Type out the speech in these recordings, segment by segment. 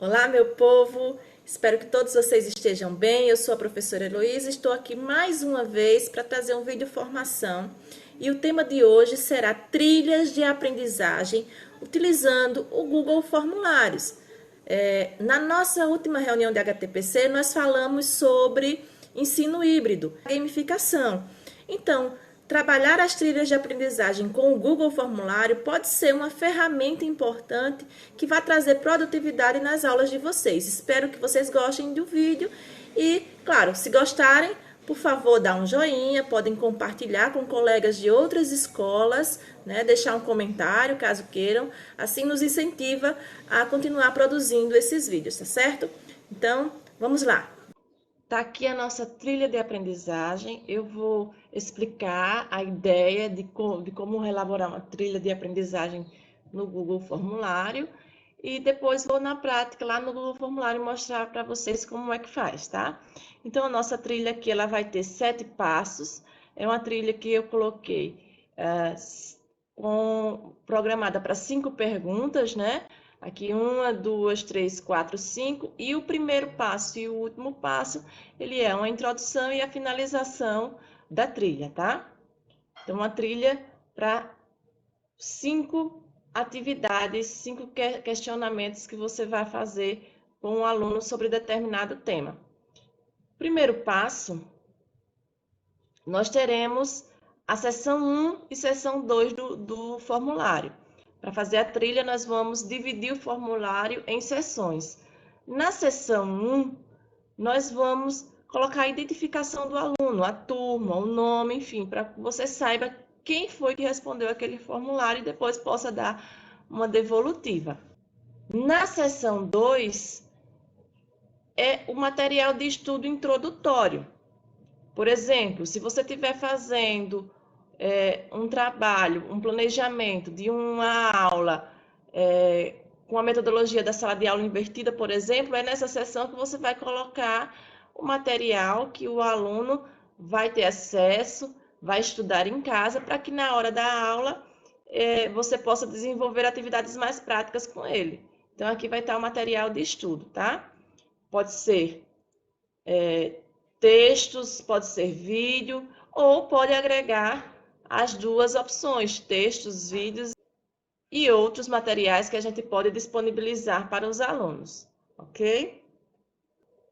Olá, meu povo! Espero que todos vocês estejam bem. Eu sou a professora Heloísa, estou aqui mais uma vez para trazer um vídeo formação. E o tema de hoje será trilhas de aprendizagem utilizando o Google Formulários. Na nossa última reunião de HTPC, nós falamos sobre ensino híbrido, gamificação. Então, trabalhar as trilhas de aprendizagem com o Google Formulário pode ser uma ferramenta importante que vai trazer produtividade nas aulas de vocês. Espero que vocês gostem do vídeo e, claro, se gostarem, por favor, dá um joinha, podem compartilhar com colegas de outras escolas, né? Deixar um comentário, caso queiram. Assim nos incentiva a continuar produzindo esses vídeos, tá certo? Então, vamos lá. Tá aqui a nossa trilha de aprendizagem. Eu vou explicar a ideia de como elaborar uma trilha de aprendizagem no Google Formulário e depois vou na prática lá no Google Formulário mostrar para vocês como é que faz, tá? Então a nossa trilha aqui ela vai ter 7 passos. É uma trilha que eu coloquei programada para 5 perguntas, né? Aqui 1, 2, 3, 4, 5. E o primeiro passo e o último passo, ele é uma introdução e a finalização da trilha, tá? Então, uma trilha para 5 atividades, 5 questionamentos que você vai fazer com o aluno sobre determinado tema. Primeiro passo, nós teremos a seção 1 e seção 2 do formulário. Para fazer a trilha, nós vamos dividir o formulário em seções. Na seção 1, nós vamos colocar a identificação do aluno, a turma, o nome, enfim, para que você saiba quem foi que respondeu aquele formulário e depois possa dar uma devolutiva. Na seção 2, é o material de estudo introdutório. Por exemplo, se você estiver fazendo um trabalho, um planejamento de uma aula com a metodologia da sala de aula invertida, por exemplo, é nessa sessão que você vai colocar o material que o aluno vai ter acesso, vai estudar em casa, para que na hora da aula você possa desenvolver atividades mais práticas com ele. Então, aqui vai estar o material de estudo, tá? Pode ser textos, pode ser vídeo, ou pode agregar as duas opções, textos, vídeos e outros materiais que a gente pode disponibilizar para os alunos, ok?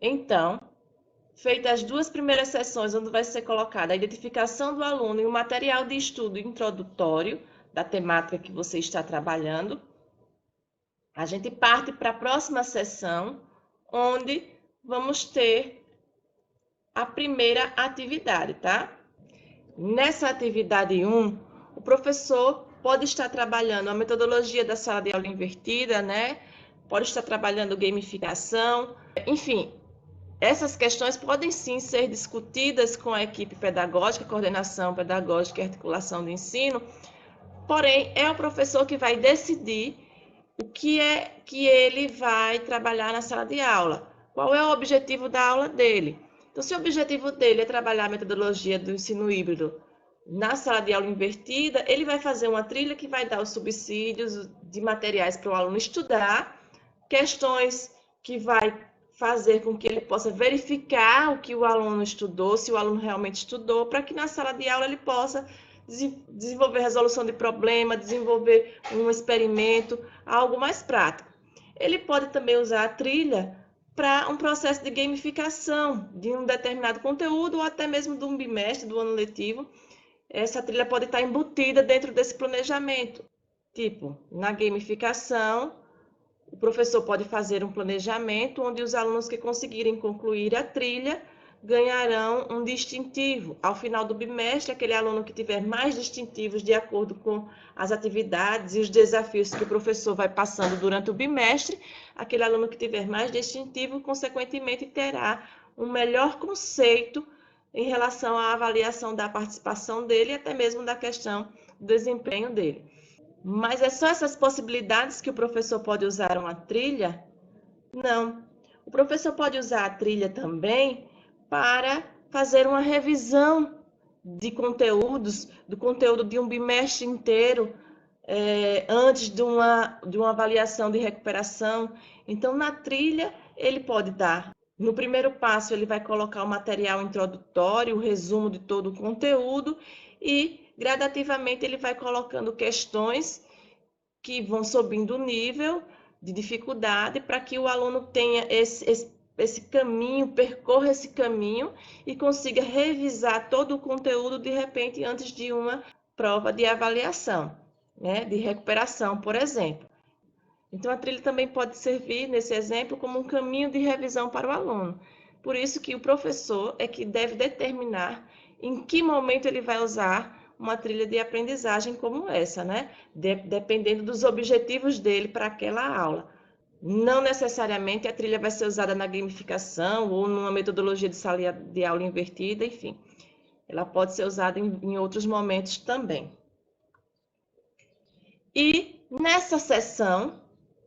Então, feitas as duas primeiras sessões, onde vai ser colocada a identificação do aluno e o material de estudo introdutório da temática que você está trabalhando, a gente parte para a próxima sessão, onde vamos ter a primeira atividade, tá? Nessa atividade 1, o professor pode estar trabalhando a metodologia da sala de aula invertida, né? Pode estar trabalhando gamificação, enfim, essas questões podem sim ser discutidas com a equipe pedagógica, coordenação pedagógica e articulação do ensino, porém, é o professor que vai decidir o que é que ele vai trabalhar na sala de aula, qual é o objetivo da aula dele. Então, se o objetivo dele é trabalhar a metodologia do ensino híbrido na sala de aula invertida, ele vai fazer uma trilha que vai dar os subsídios de materiais para o aluno estudar, questões que vai fazer com que ele possa verificar o que o aluno estudou, se o aluno realmente estudou, para que na sala de aula ele possa desenvolver resolução de problema, desenvolver um experimento, algo mais prático. Ele pode também usar a trilha para um processo de gamificação de um determinado conteúdo ou até mesmo de um bimestre, do ano letivo. Essa trilha pode estar embutida dentro desse planejamento. Tipo, na gamificação, o professor pode fazer um planejamento onde os alunos que conseguirem concluir a trilha ganharão um distintivo. Ao final do bimestre, aquele aluno que tiver mais distintivos de acordo com as atividades e os desafios que o professor vai passando durante o bimestre, aquele aluno que tiver mais distintivo, consequentemente, terá um melhor conceito em relação à avaliação da participação dele e até mesmo da questão do desempenho dele. Mas é só essas possibilidades que o professor pode usar uma trilha? Não. O professor pode usar a trilha também para fazer uma revisão de conteúdos, do conteúdo de um bimestre inteiro, antes de uma avaliação de recuperação. Então, na trilha, ele pode dar. No primeiro passo, ele vai colocar o material introdutório, o resumo de todo o conteúdo, e gradativamente ele vai colocando questões que vão subindo o nível de dificuldade para que o aluno tenha esse caminho, percorra esse caminho e consiga revisar todo o conteúdo de repente antes de uma prova de avaliação, né, de recuperação, por exemplo. Então, a trilha também pode servir, nesse exemplo, como um caminho de revisão para o aluno. Por isso que o professor é que deve determinar em que momento ele vai usar uma trilha de aprendizagem como essa, né? Dependendo dos objetivos dele para aquela aula. Não necessariamente a trilha vai ser usada na gamificação ou numa metodologia de sala de aula invertida, enfim. Ela pode ser usada em outros momentos também. E nessa sessão,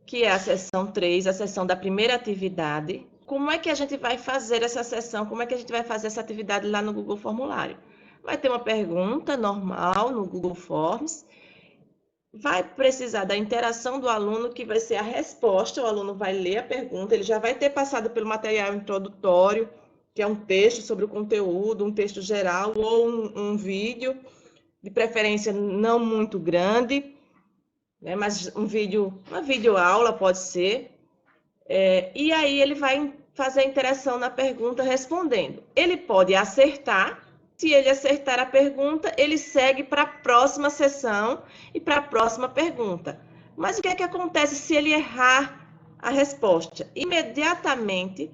que é a sessão 3, a sessão da primeira atividade, como é que a gente vai fazer essa sessão? Como é que a gente vai fazer essa atividade lá no Google Formulário? Vai ter uma pergunta normal no Google Forms, vai precisar da interação do aluno, que vai ser a resposta, o aluno vai ler a pergunta, ele já vai ter passado pelo material introdutório, que é um texto sobre o conteúdo, um texto geral, ou um vídeo, de preferência não muito grande, né, mas uma videoaula pode ser. E aí ele vai fazer a interação na pergunta respondendo. Ele pode acertar. Se ele acertar a pergunta, ele segue para a próxima sessão e para a próxima pergunta. Mas o que é que acontece se ele errar a resposta? Imediatamente,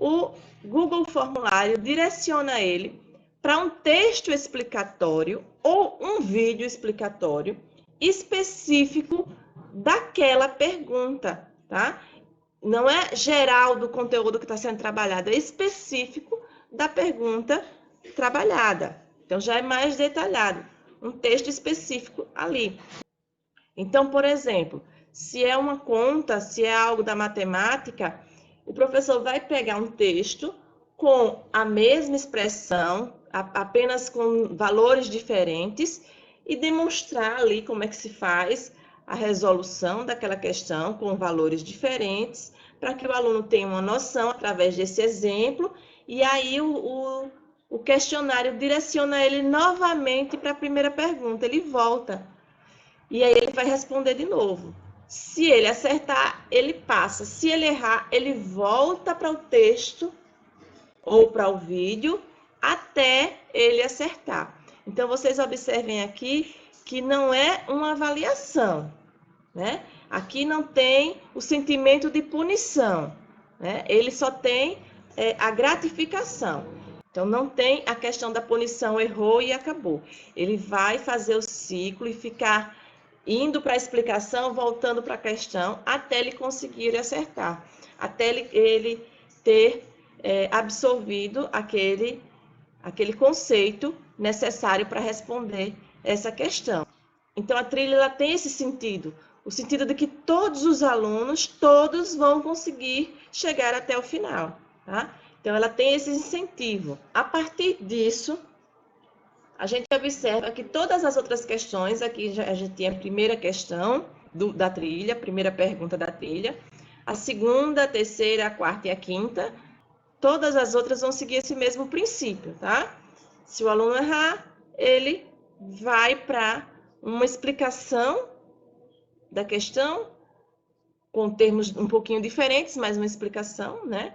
o Google Formulário direciona ele para um texto explicatório ou um vídeo explicatório específico daquela pergunta, tá? Não é geral do conteúdo que está sendo trabalhado, é específico da pergunta trabalhada. Então, já é mais detalhado, um texto específico ali. Então, por exemplo, se é uma conta, se é algo da matemática, o professor vai pegar um texto com a mesma expressão, apenas com valores diferentes, e demonstrar ali como é que se faz a resolução daquela questão com valores diferentes, para que o aluno tenha uma noção através desse exemplo, e aí o questionário direciona ele novamente para a primeira pergunta, ele volta, e aí ele vai responder de novo. Se ele acertar, ele passa. Se ele errar, ele volta para o texto ou para o vídeo até ele acertar. Então, vocês observem aqui que não é uma avaliação, né? Aqui não tem o sentimento de punição, né? Ele só tem a gratificação. Então, não tem a questão da punição, errou e acabou. Ele vai fazer o ciclo e ficar indo para a explicação, voltando para a questão, até ele conseguir acertar, até ele ter absorvido aquele conceito necessário para responder essa questão. Então, a trilha ela tem esse sentido, o sentido de que todos os alunos, todos vão conseguir chegar até o final, tá? Então, ela tem esse incentivo. A partir disso, a gente observa que todas as outras questões, aqui a gente tem a primeira questão da trilha, a primeira pergunta da trilha, a segunda, a terceira, a quarta e a quinta, todas as outras vão seguir esse mesmo princípio, tá? Se o aluno errar, ele vai para uma explicação da questão, com termos um pouquinho diferentes, mas uma explicação, né?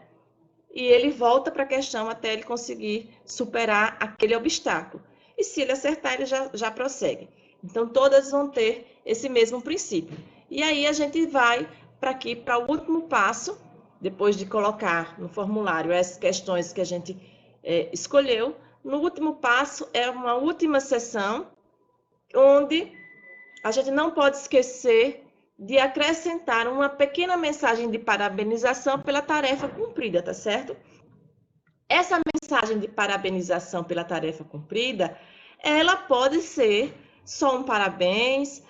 E ele volta para a questão até ele conseguir superar aquele obstáculo. E se ele acertar, ele já prossegue. Então, todas vão ter esse mesmo princípio. E aí, a gente vai para o último passo, depois de colocar no formulário as questões que a gente escolheu. No último passo, é uma última sessão, onde a gente não pode esquecer de acrescentar uma pequena mensagem de parabenização pela tarefa cumprida, tá certo? Essa mensagem de parabenização pela tarefa cumprida, ela pode ser só um parabéns,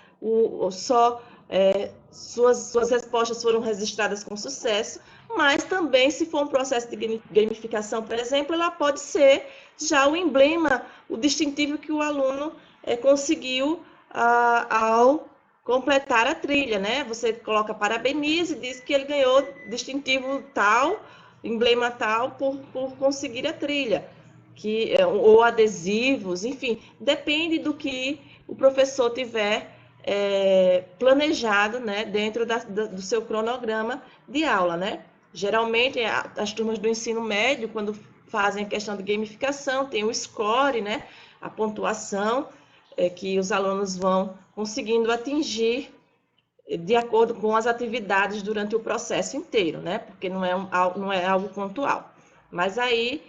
suas respostas foram registradas com sucesso, mas também, se for um processo de gamificação, por exemplo, ela pode ser já o emblema, o distintivo que o aluno conseguiu ao completar a trilha, né? Você coloca parabeniza e diz que ele ganhou distintivo tal, emblema tal, por conseguir a trilha. Ou adesivos, enfim, depende do que o professor tiver planejado, né, dentro do seu cronograma de aula, né? Geralmente, as turmas do ensino médio, quando fazem a questão de gamificação, tem o score, né, a pontuação que os alunos vão conseguindo atingir de acordo com as atividades durante o processo inteiro, né? Porque não é algo pontual. Mas aí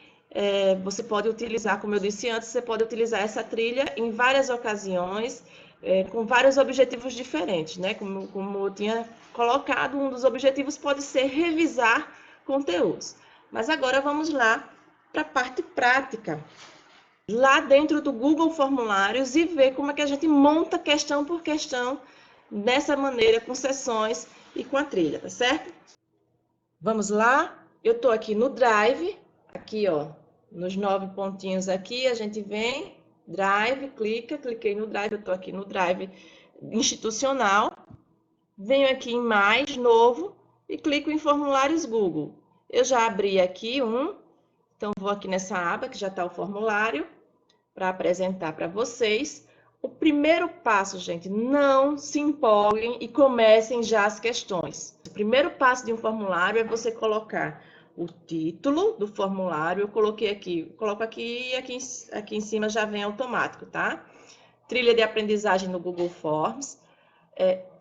você pode utilizar, como eu disse antes, você pode utilizar essa trilha em várias ocasiões, com vários objetivos diferentes, né? Como eu tinha colocado, um dos objetivos pode ser revisar conteúdos. Mas agora vamos lá para a parte prática, lá dentro do Google Formulários, e ver como é que a gente monta questão por questão dessa maneira, com sessões e com a trilha, tá certo? Vamos lá? Eu estou aqui no Drive, aqui ó, nos 9 pontinhos aqui, a gente vem, Drive, cliquei no Drive, eu estou aqui no Drive institucional, venho aqui em Mais, Novo, e clico em Formulários Google. Eu já abri aqui então vou aqui nessa aba que já está o formulário, para apresentar para vocês. O primeiro passo, gente, não se empolguem e comecem já as questões. O primeiro passo de um formulário é você colocar o título do formulário. Eu coloquei aqui, coloco aqui e aqui em cima já vem automático, tá? Trilha de aprendizagem no Google Forms.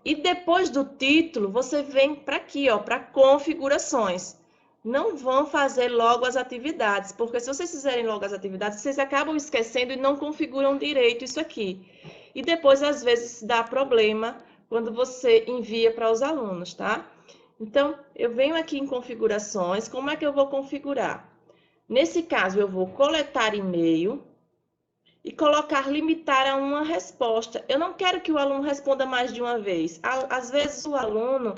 E depois do título, você vem para aqui, ó, para configurações. Não vão fazer logo as atividades, porque se vocês fizerem logo as atividades, vocês acabam esquecendo e não configuram direito isso aqui. E depois, às vezes, dá problema quando você envia para os alunos, tá? Então, eu venho aqui em configurações. Como é que eu vou configurar? Nesse caso, eu vou coletar e-mail e colocar limitar a uma resposta. Eu não quero que o aluno responda mais de uma vez. Às vezes, o aluno,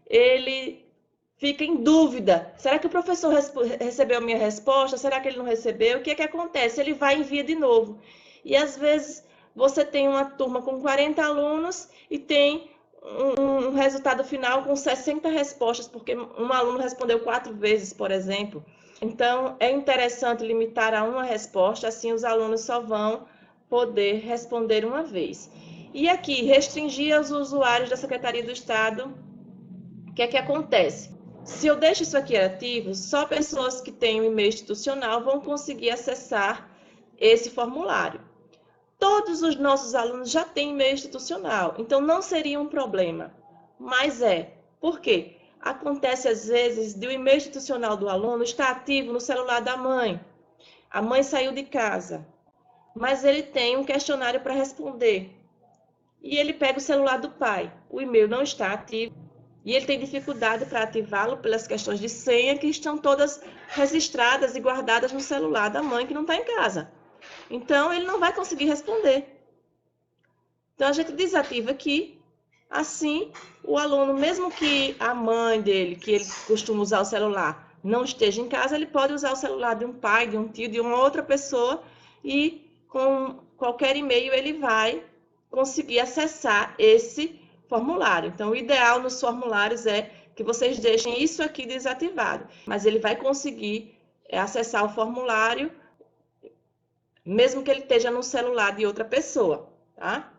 ele fica em dúvida. Será que o professor recebeu a minha resposta? Será que ele não recebeu? O que é que acontece? Ele vai e envia de novo. E às vezes você tem uma turma com 40 alunos e tem um resultado final com 60 respostas, porque um aluno respondeu 4 vezes, por exemplo. Então, é interessante limitar a uma resposta, assim os alunos só vão poder responder uma vez. E aqui, restringir aos usuários da Secretaria do Estado. O que é que acontece? Se eu deixo isso aqui ativo, só pessoas que têm um e-mail institucional vão conseguir acessar esse formulário. Todos os nossos alunos já têm e-mail institucional, então não seria um problema. Mas por quê? Acontece às vezes de o e-mail institucional do aluno estar ativo no celular da mãe. A mãe saiu de casa, mas ele tem um questionário para responder. E ele pega o celular do pai. O e-mail não está ativo. E ele tem dificuldade para ativá-lo pelas questões de senha que estão todas registradas e guardadas no celular da mãe que não está em casa. Então, ele não vai conseguir responder. Então, a gente desativa aqui. Assim, o aluno, mesmo que a mãe dele, que ele costuma usar o celular, não esteja em casa, ele pode usar o celular de um pai, de um tio, de uma outra pessoa e com qualquer e-mail ele vai conseguir acessar esse formulário. Então, o ideal nos formulários é que vocês deixem isso aqui desativado, mas ele vai conseguir acessar o formulário mesmo que ele esteja no celular de outra pessoa, tá?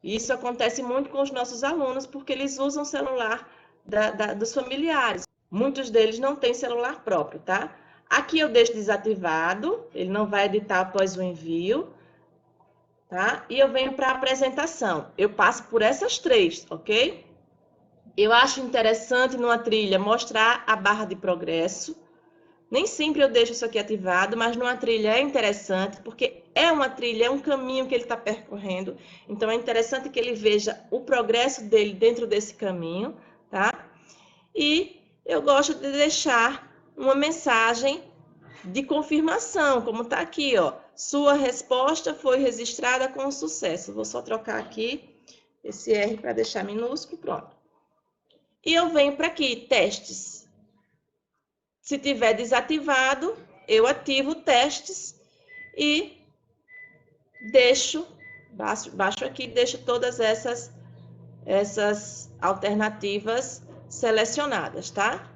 Isso acontece muito com os nossos alunos, porque eles usam o celular dos familiares. Muitos deles não têm celular próprio, tá? Aqui eu deixo desativado, ele não vai editar após o envio, tá? E eu venho para a apresentação. Eu passo por essas 3, ok? Eu acho interessante numa trilha mostrar a barra de progresso. Nem sempre eu deixo isso aqui ativado, mas numa trilha é interessante, porque é uma trilha, é um caminho que ele está percorrendo. Então, é interessante que ele veja o progresso dele dentro desse caminho, tá? E eu gosto de deixar uma mensagem de confirmação, como está aqui, ó. Sua resposta foi registrada com sucesso. Vou só trocar aqui esse R para deixar minúsculo, pronto. E eu venho para aqui, testes. Se tiver desativado, eu ativo testes e deixo baixo aqui e deixo todas essas alternativas selecionadas, tá?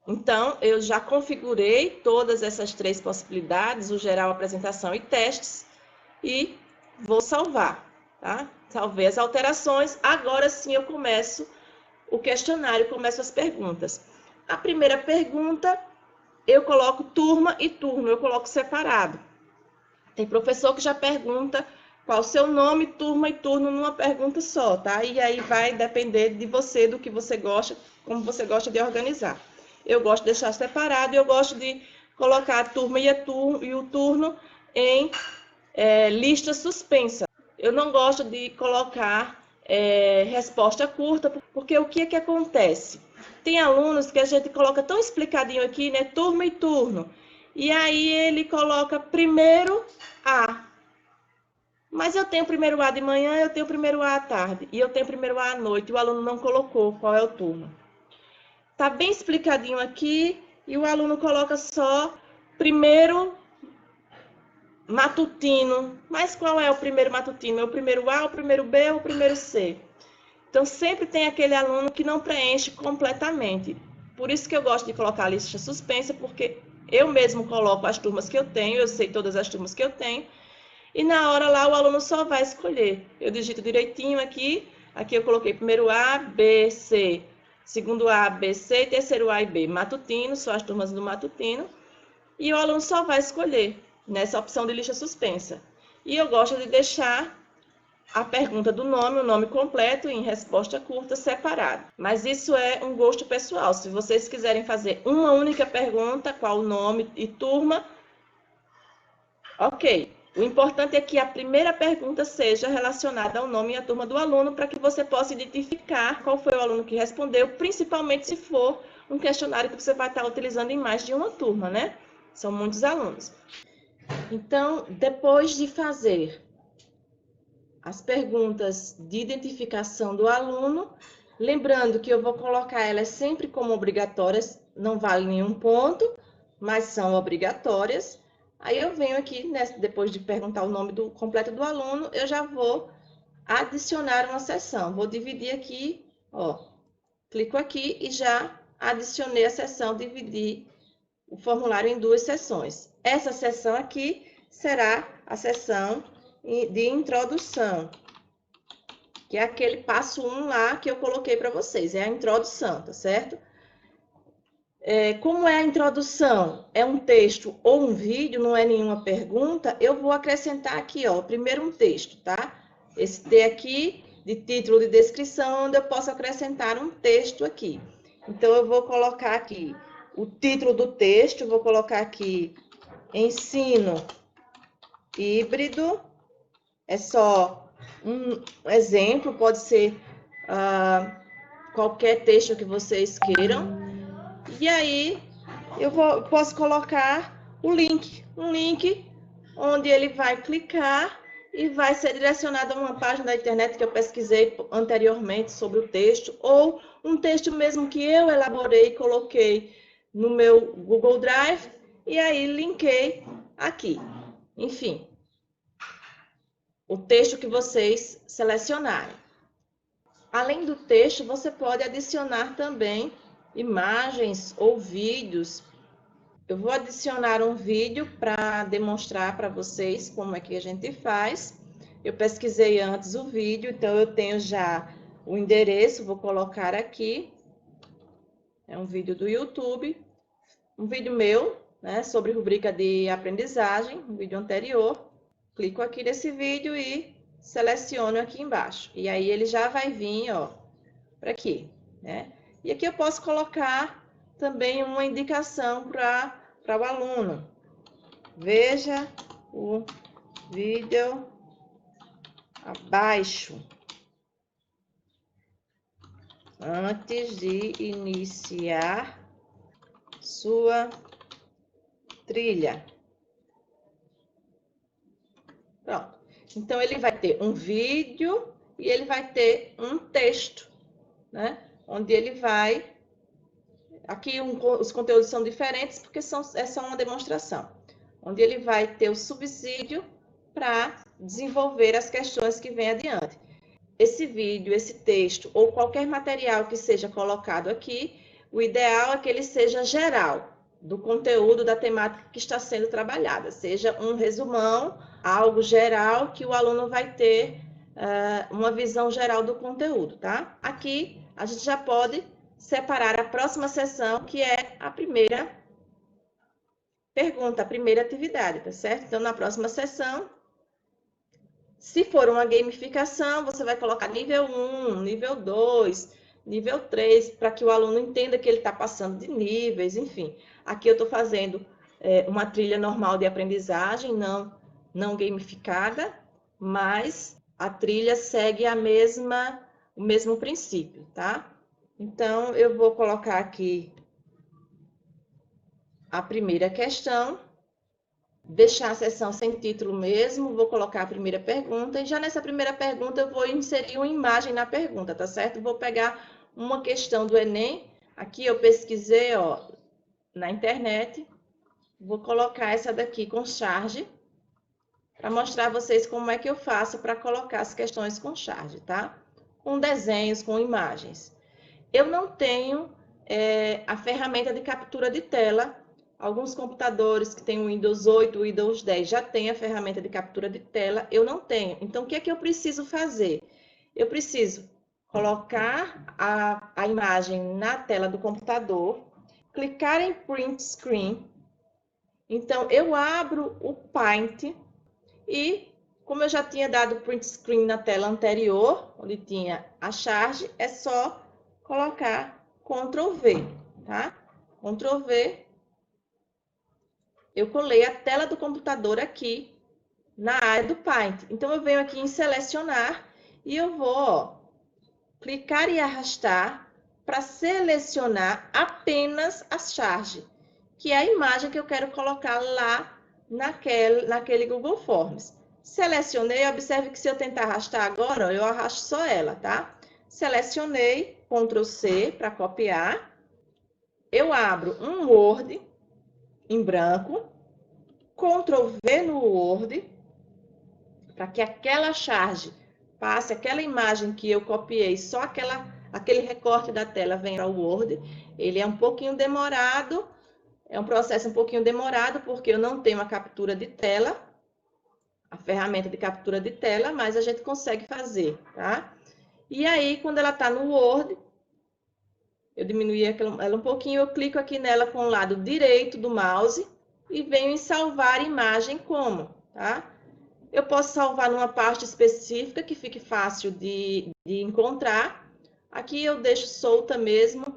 Então, eu já configurei todas essas 3 possibilidades, o geral, apresentação e testes, e vou salvar, tá? Salvei as alterações, agora sim eu começo o questionário, começo as perguntas. A primeira pergunta, eu coloco turma e turno, eu coloco separado. Tem professor que já pergunta qual o seu nome, turma e turno numa pergunta só, tá? E aí vai depender de você, do que você gosta, como você gosta de organizar. Eu gosto de deixar separado e eu gosto de colocar a turma e o turno em lista suspensa. Eu não gosto de colocar resposta curta, porque o que é que acontece? Tem alunos que a gente coloca tão explicadinho aqui, né? Turma e turno. E aí ele coloca primeiro A. Mas eu tenho primeiro A de manhã, eu tenho primeiro A à tarde, e eu tenho primeiro A à noite, e o aluno não colocou qual é o turno. Tá bem explicadinho aqui, e o aluno coloca só primeiro matutino. Mas qual é o primeiro matutino? É o primeiro A, o primeiro B ou o primeiro C? Então, sempre tem aquele aluno que não preenche completamente. Por isso que eu gosto de colocar a lista suspensa, porque eu mesmo coloco as turmas que eu tenho, eu sei todas as turmas que eu tenho, e na hora lá o aluno só vai escolher. Eu digito direitinho aqui, aqui eu coloquei primeiro A, B, C, segundo A, B, C, terceiro A e B. Matutino, só as turmas do matutino, e o aluno só vai escolher nessa opção de lista suspensa. E eu gosto de deixar a pergunta do nome, o nome completo em resposta curta separado. Mas isso é um gosto pessoal. Se vocês quiserem fazer uma única pergunta, qual o nome e turma, ok. O importante é que a primeira pergunta seja relacionada ao nome e à turma do aluno, para que você possa identificar qual foi o aluno que respondeu, principalmente se for um questionário que você vai estar utilizando em mais de uma turma, né? São muitos alunos. Então, depois de fazer as perguntas de identificação do aluno, lembrando que eu vou colocar elas sempre como obrigatórias, não vale nenhum ponto, mas são obrigatórias. Aí eu venho aqui, né, depois de perguntar o nome completo do aluno, eu já vou adicionar uma seção. Vou dividir aqui, ó, clico aqui e já adicionei a seção, dividi o formulário em 2 seções. Essa seção aqui será a seção de introdução, que é aquele passo 1 lá que eu coloquei para vocês, é a introdução, tá certo? Como é a introdução? É um texto ou um vídeo, não é nenhuma pergunta, eu vou acrescentar aqui, ó, primeiro um texto, tá? Esse T aqui, de título de descrição, onde eu posso acrescentar um texto aqui. Então, eu vou colocar aqui o título do texto, vou colocar aqui ensino híbrido, é só um exemplo, pode ser qualquer texto que vocês queiram. E aí, eu posso colocar o link, um link onde ele vai clicar e vai ser direcionado a uma página da internet que eu pesquisei anteriormente sobre o texto, ou um texto mesmo que eu elaborei e coloquei no meu Google Drive, e aí linkei aqui. Enfim, o texto que vocês selecionarem. Além do texto, você pode adicionar também imagens ou vídeos. Eu vou adicionar um vídeo para demonstrar para vocês como é que a gente faz. Eu pesquisei antes o vídeo, então eu tenho já o endereço, vou colocar aqui. É um vídeo do YouTube, um vídeo meu, né, sobre rubrica de aprendizagem, um vídeo anterior. Clico aqui nesse vídeo e seleciono aqui embaixo. E aí ele já vai vir, ó, para aqui, né? E aqui eu posso colocar também uma indicação para o aluno. Veja o vídeo abaixo antes de iniciar sua trilha. Pronto. Então, ele vai ter um vídeo e ele vai ter um texto, né? Onde ele vai... Aqui os conteúdos são diferentes porque é só uma demonstração. Onde ele vai ter o subsídio para desenvolver as questões que vêm adiante. Esse vídeo, esse texto ou qualquer material que seja colocado aqui, o ideal é que ele seja geral, do conteúdo da temática que está sendo trabalhada, seja um resumão, algo geral que o aluno vai ter uma visão geral do conteúdo, tá? Aqui a gente já pode separar a próxima sessão, que é a primeira pergunta, a primeira atividade, tá certo? Então, na próxima sessão, se for uma gamificação, você vai colocar nível 1, nível 2, nível 3, para que o aluno entenda que ele está passando de níveis, enfim. Aqui eu estou fazendo uma trilha normal de aprendizagem, não gamificada, mas a trilha segue o mesmo princípio, tá? Então, eu vou colocar aqui a primeira questão, deixar a sessão sem título mesmo, vou colocar a primeira pergunta, e já nessa primeira pergunta eu vou inserir uma imagem na pergunta, tá certo? Vou pegar uma questão do Enem, aqui eu pesquisei, ó, na internet, vou colocar essa daqui com charge, para mostrar a vocês como é que eu faço para colocar as questões com charge, tá? Com desenhos, com imagens. Eu não tenho a ferramenta de captura de tela. Alguns computadores que têm o Windows 8, o Windows 10 já tem a ferramenta de captura de tela, eu não tenho. Então, o que é que eu preciso fazer? Eu preciso colocar a imagem na tela do computador, clicar em Print Screen. Então, eu abro o Paint e, como eu já tinha dado Print Screen na tela anterior, onde tinha a charge, é só colocar Ctrl V, tá? Ctrl V. Eu colei a tela do computador aqui na área do Paint. Então, eu venho aqui em selecionar e eu vou, ó, clicar e arrastar para selecionar apenas a charge, que é a imagem que eu quero colocar lá naquele Google Forms. Selecionei, observe que se eu tentar arrastar agora, ó, eu arrasto só ela, tá? Selecionei, Ctrl C para copiar. Eu abro um Word em branco, Ctrl V no Word, para que aquela charge passe, aquela imagem que eu copiei, só aquele recorte da tela venha ao Word. Ele é um pouquinho demorado, é um processo um pouquinho demorado, porque eu não tenho a captura de tela, a ferramenta de captura de tela, mas a gente consegue fazer, tá? E aí, quando ela está no Word, eu diminuí ela um pouquinho, eu clico aqui nela com o lado direito do mouse e venho em salvar imagem como, tá? Eu posso salvar numa parte específica que fique fácil de encontrar. Aqui eu deixo solta mesmo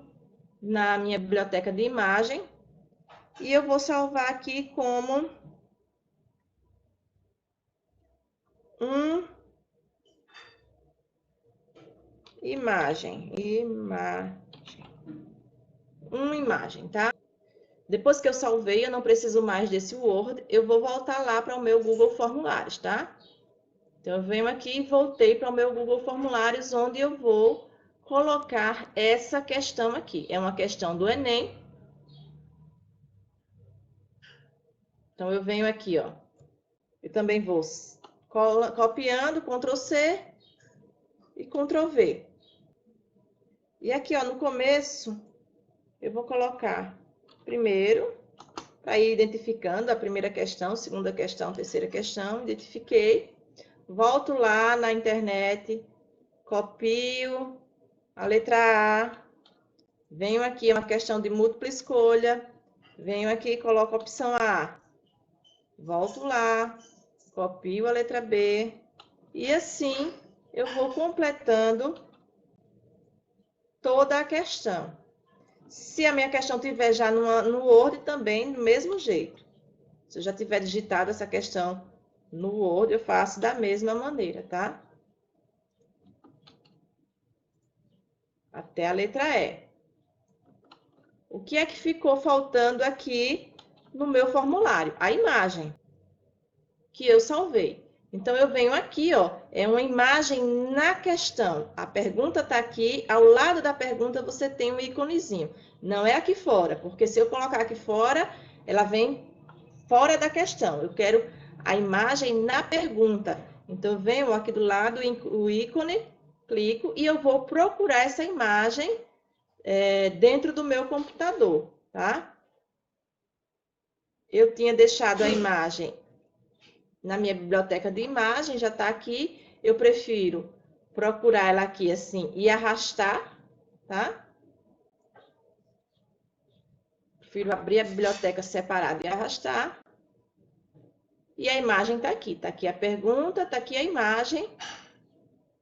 na minha biblioteca de imagem. E eu vou salvar aqui como imagem. Uma imagem, tá? Depois que eu salvei, eu não preciso mais desse Word, eu vou voltar lá para o meu Google Formulários, tá? Então, eu venho aqui e voltei para o meu Google Formulários, onde eu vou colocar essa questão aqui. É uma questão do Enem. Então, eu venho aqui, ó. Eu também vou copiando, Ctrl C e Ctrl V. E aqui, ó, no começo, eu vou colocar primeiro, para ir identificando a primeira questão, segunda questão, terceira questão, identifiquei. Volto lá na internet, copio a letra A, venho aqui, é uma questão de múltipla escolha, venho aqui e coloco a opção A. Volto lá, copio a letra B, e assim eu vou completando toda a questão. Se a minha questão tiver já no Word, também do mesmo jeito. Se eu já tiver digitado essa questão no Word, eu faço da mesma maneira, tá? Até a letra E. O que é que ficou faltando aqui no meu formulário? A imagem que eu salvei. Então, eu venho aqui, ó, é uma imagem na questão. A pergunta está aqui, ao lado da pergunta você tem um íconezinho. Não é aqui fora, porque se eu colocar aqui fora, ela vem fora da questão. Eu quero a imagem na pergunta. Então, eu venho aqui do lado o ícone, clico e eu vou procurar essa imagem dentro do meu computador, tá? Eu tinha deixado a imagem na minha biblioteca de imagem, já está aqui. Eu prefiro procurar ela aqui assim e arrastar, tá? Prefiro abrir a biblioteca separada e arrastar. E a imagem está aqui. Está aqui a pergunta, está aqui a imagem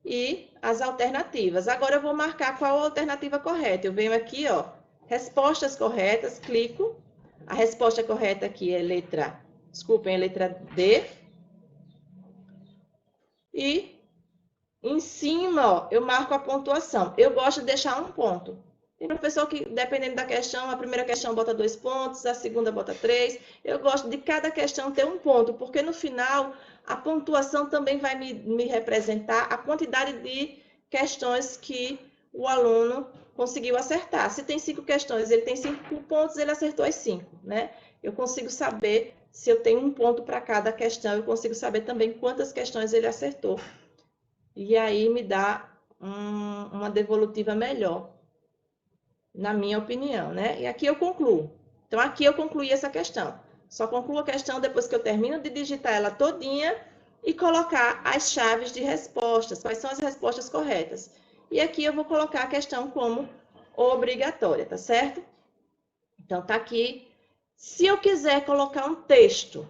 e as alternativas. Agora eu vou marcar qual a alternativa correta. Eu venho aqui, ó, respostas corretas, clico. A resposta correta aqui é letra D. E em cima, ó, eu marco a pontuação. Eu gosto de deixar um ponto. Tem professor que, dependendo da questão, a primeira questão bota 2 pontos, a segunda bota 3. Eu gosto de cada questão ter um ponto, porque no final a pontuação também vai me representar a quantidade de questões que o aluno conseguiu acertar. Se tem 5 questões, ele tem 5 pontos, ele acertou as 5, né? Eu consigo saber, se eu tenho um ponto para cada questão, eu consigo saber também quantas questões ele acertou. E aí me dá uma devolutiva melhor, na minha opinião, né? E aqui eu concluo. Então, aqui eu concluí essa questão. Só concluo a questão depois que eu termino de digitar ela todinha e colocar as chaves de respostas, quais são as respostas corretas. E aqui eu vou colocar a questão como obrigatória, tá certo? Então, tá aqui. Se eu quiser colocar um texto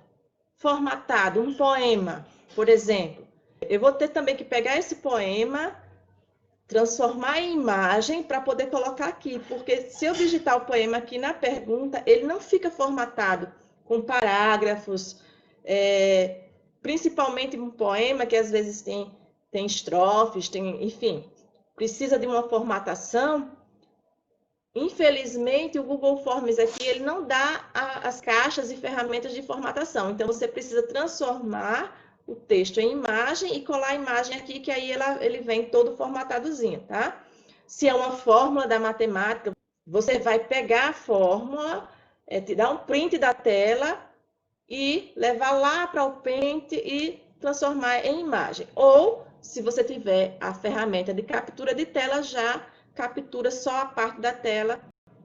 formatado, um poema, por exemplo, eu vou ter também que pegar esse poema, transformar em imagem para poder colocar aqui, porque se eu digitar o poema aqui na pergunta, ele não fica formatado com parágrafos, principalmente um poema que às vezes tem estrofes, enfim, precisa de uma formatação. Infelizmente, o Google Forms aqui, ele não dá as caixas e ferramentas de formatação. Então, você precisa transformar o texto em imagem e colar a imagem aqui, que aí ele vem todo formatadozinho, tá? Se é uma fórmula da matemática, você vai pegar a fórmula, tirar um print da tela e levar lá para o Paint e transformar em imagem. Ou, se você tiver a ferramenta de captura de tela, já captura só a parte da tela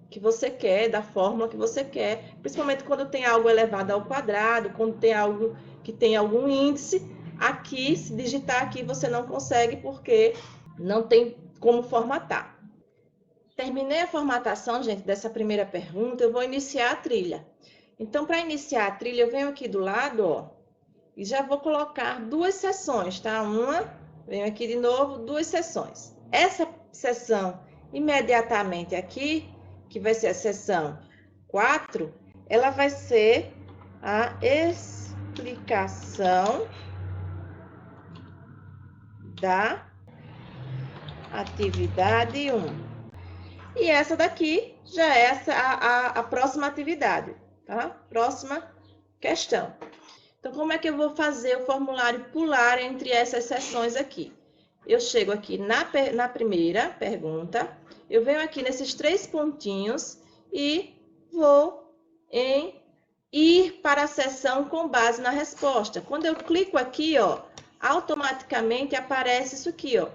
que você quer, da fórmula que você quer, principalmente quando tem algo elevado ao quadrado, quando tem algo que tem algum índice. Aqui, se digitar aqui, você não consegue porque não tem como formatar. Terminei a formatação, gente, dessa primeira pergunta, eu vou iniciar a trilha. Então, para iniciar a trilha, eu venho aqui do lado, ó, e já vou colocar 2 seções, tá? Venho aqui de novo, 2 seções. Essa seção imediatamente aqui, que vai ser a seção 4, ela vai ser a explicação da atividade 1. E essa daqui já é a próxima atividade, tá? Próxima questão. Então, como é que eu vou fazer o formulário pular entre essas seções aqui? Eu chego aqui na primeira pergunta, eu venho aqui nesses 3 pontinhos e vou em ir para a seção com base na resposta. Quando eu clico aqui, ó, automaticamente aparece isso aqui, ó.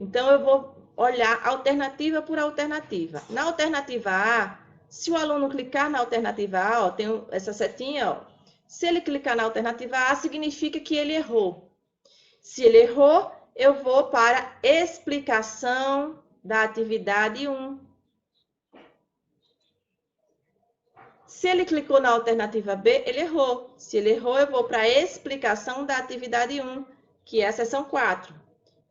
Então, eu vou olhar alternativa por alternativa. Na alternativa A, se o aluno clicar na alternativa A, ó, tem essa setinha, ó. Se ele clicar na alternativa A, significa que ele errou. Se ele errou, eu vou para explicação da atividade 1. Se ele clicou na alternativa B, ele errou. Se ele errou, eu vou para a explicação da atividade 1, que é a seção 4.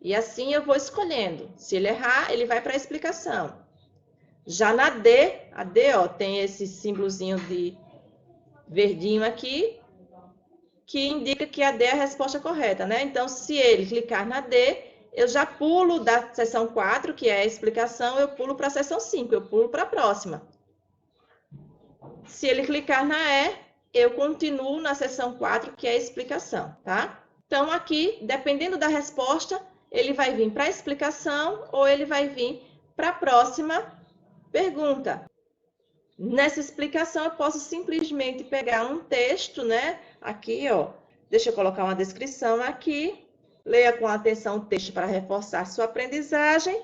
E assim eu vou escolhendo. Se ele errar, ele vai para a explicação. Já na D, a D, ó, tem esse símbolozinho de verdinho aqui, que indica que a D é a resposta correta, né? Então, se ele clicar na D, eu já pulo da seção 4, que é a explicação, eu pulo para a seção 5, eu pulo para a próxima. Se ele clicar na E, eu continuo na seção 4, que é a explicação, tá? Então, aqui, dependendo da resposta, ele vai vir para a explicação ou ele vai vir para a próxima pergunta. Nessa explicação, eu posso simplesmente pegar um texto, né? Aqui, ó, Deixa eu colocar uma descrição aqui. Leia com atenção o texto para reforçar sua aprendizagem.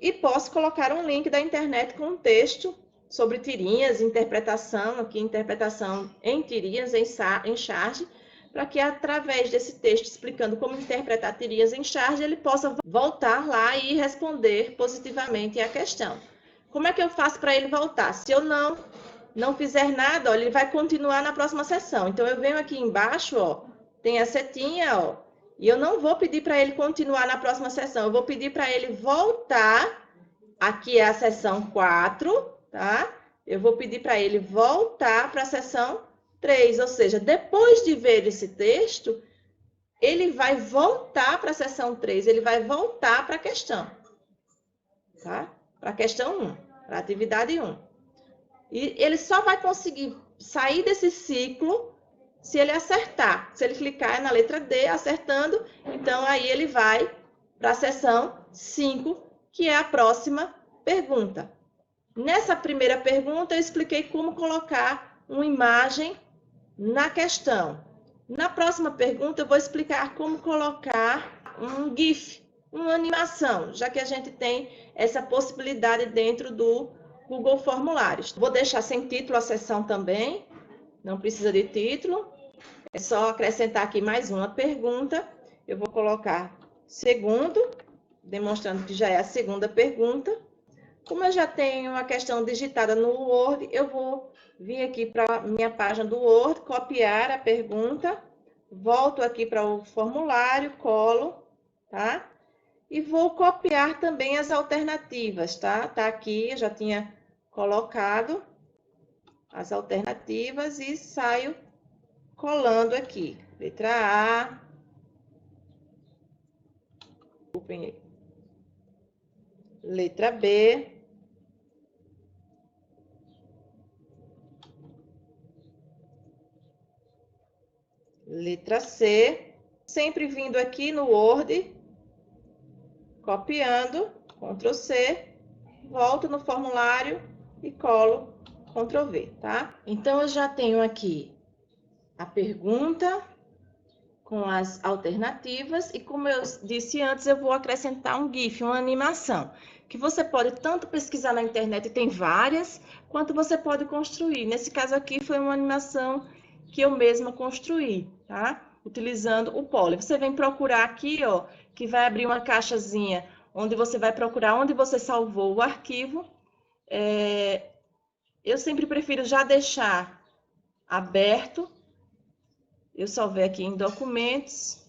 E posso colocar um link da internet com um texto sobre tirinhas, interpretação, aqui interpretação em tirinhas, em charge, para que através desse texto explicando como interpretar tirinhas em charge, ele possa voltar lá e responder positivamente a questão. Como é que eu faço para ele voltar? Se eu não fizer nada, ó, ele vai continuar na próxima sessão. Então, eu venho aqui embaixo, ó, tem a setinha, ó, e eu não vou pedir para ele continuar na próxima sessão, eu vou pedir para ele voltar. Aqui é a sessão 4, tá? Eu vou pedir para ele voltar para a sessão 3, ou seja, depois de ver esse texto, ele vai voltar para a sessão 3, ele vai voltar para a questão, tá? Para a questão 1, para a atividade 1. E ele só vai conseguir sair desse ciclo se ele acertar. Se ele clicar na letra D, acertando, então aí ele vai para a sessão 5, que é a próxima pergunta. Nessa primeira pergunta, eu expliquei como colocar uma imagem na questão. Na próxima pergunta, eu vou explicar como colocar um GIF, uma animação, já que a gente tem essa possibilidade dentro do Google Formulários. Vou deixar sem título a sessão também, não precisa de título. É só acrescentar aqui mais uma pergunta. Eu vou colocar segundo, demonstrando que já é a segunda pergunta. Como eu já tenho a questão digitada no Word, eu vou vir aqui para a minha página do Word, copiar a pergunta, volto aqui para o formulário, colo, tá? E vou copiar também as alternativas, tá? Tá aqui, eu já tinha colocado as alternativas e saio colando aqui. Letra A. Letra B. Letra C. Sempre vindo aqui no Word, copiando, Ctrl C, volto no formulário e colo Ctrl V, tá? Então, eu já tenho aqui a pergunta com as alternativas e, como eu disse antes, eu vou acrescentar um GIF, uma animação, que você pode tanto pesquisar na internet, tem várias, quanto você pode construir. Nesse caso aqui, foi uma animação que eu mesma construí, tá? Utilizando o Poly. Você vem procurar aqui, ó, que vai abrir uma caixazinha, onde você vai procurar onde você salvou o arquivo. Eu sempre prefiro já deixar aberto. Eu salvei aqui em documentos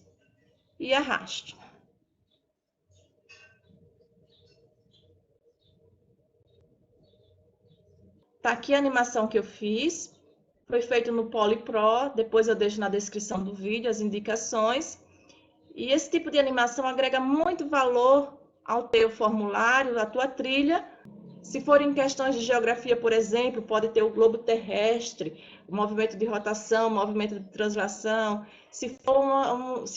e arrasto. Tá aqui a animação que eu fiz. Foi feito no Poly Pro, depois eu deixo na descrição do vídeo as indicações. E esse tipo de animação agrega muito valor ao teu formulário, à tua trilha. Se forem questões de geografia, por exemplo, pode ter o globo terrestre, o movimento de rotação, o movimento de translação. Se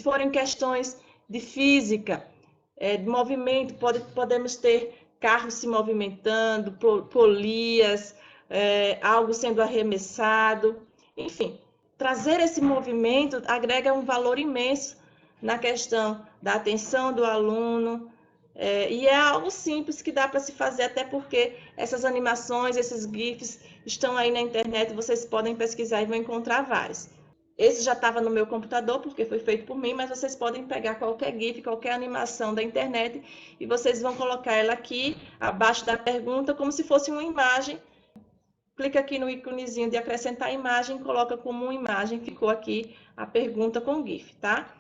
forem questões de física, de movimento, podemos ter carros se movimentando, polias, algo sendo arremessado. Enfim, trazer esse movimento agrega um valor imenso na questão da atenção do aluno, e é algo simples que dá para se fazer, até porque essas animações, esses GIFs estão aí na internet, vocês podem pesquisar e vão encontrar vários. Esse já estava no meu computador, porque foi feito por mim, mas vocês podem pegar qualquer GIF, qualquer animação da internet, e vocês vão colocar ela aqui, abaixo da pergunta, como se fosse uma imagem. Clica aqui no íconezinho de acrescentar imagem, coloca como uma imagem, ficou aqui a pergunta com GIF, tá?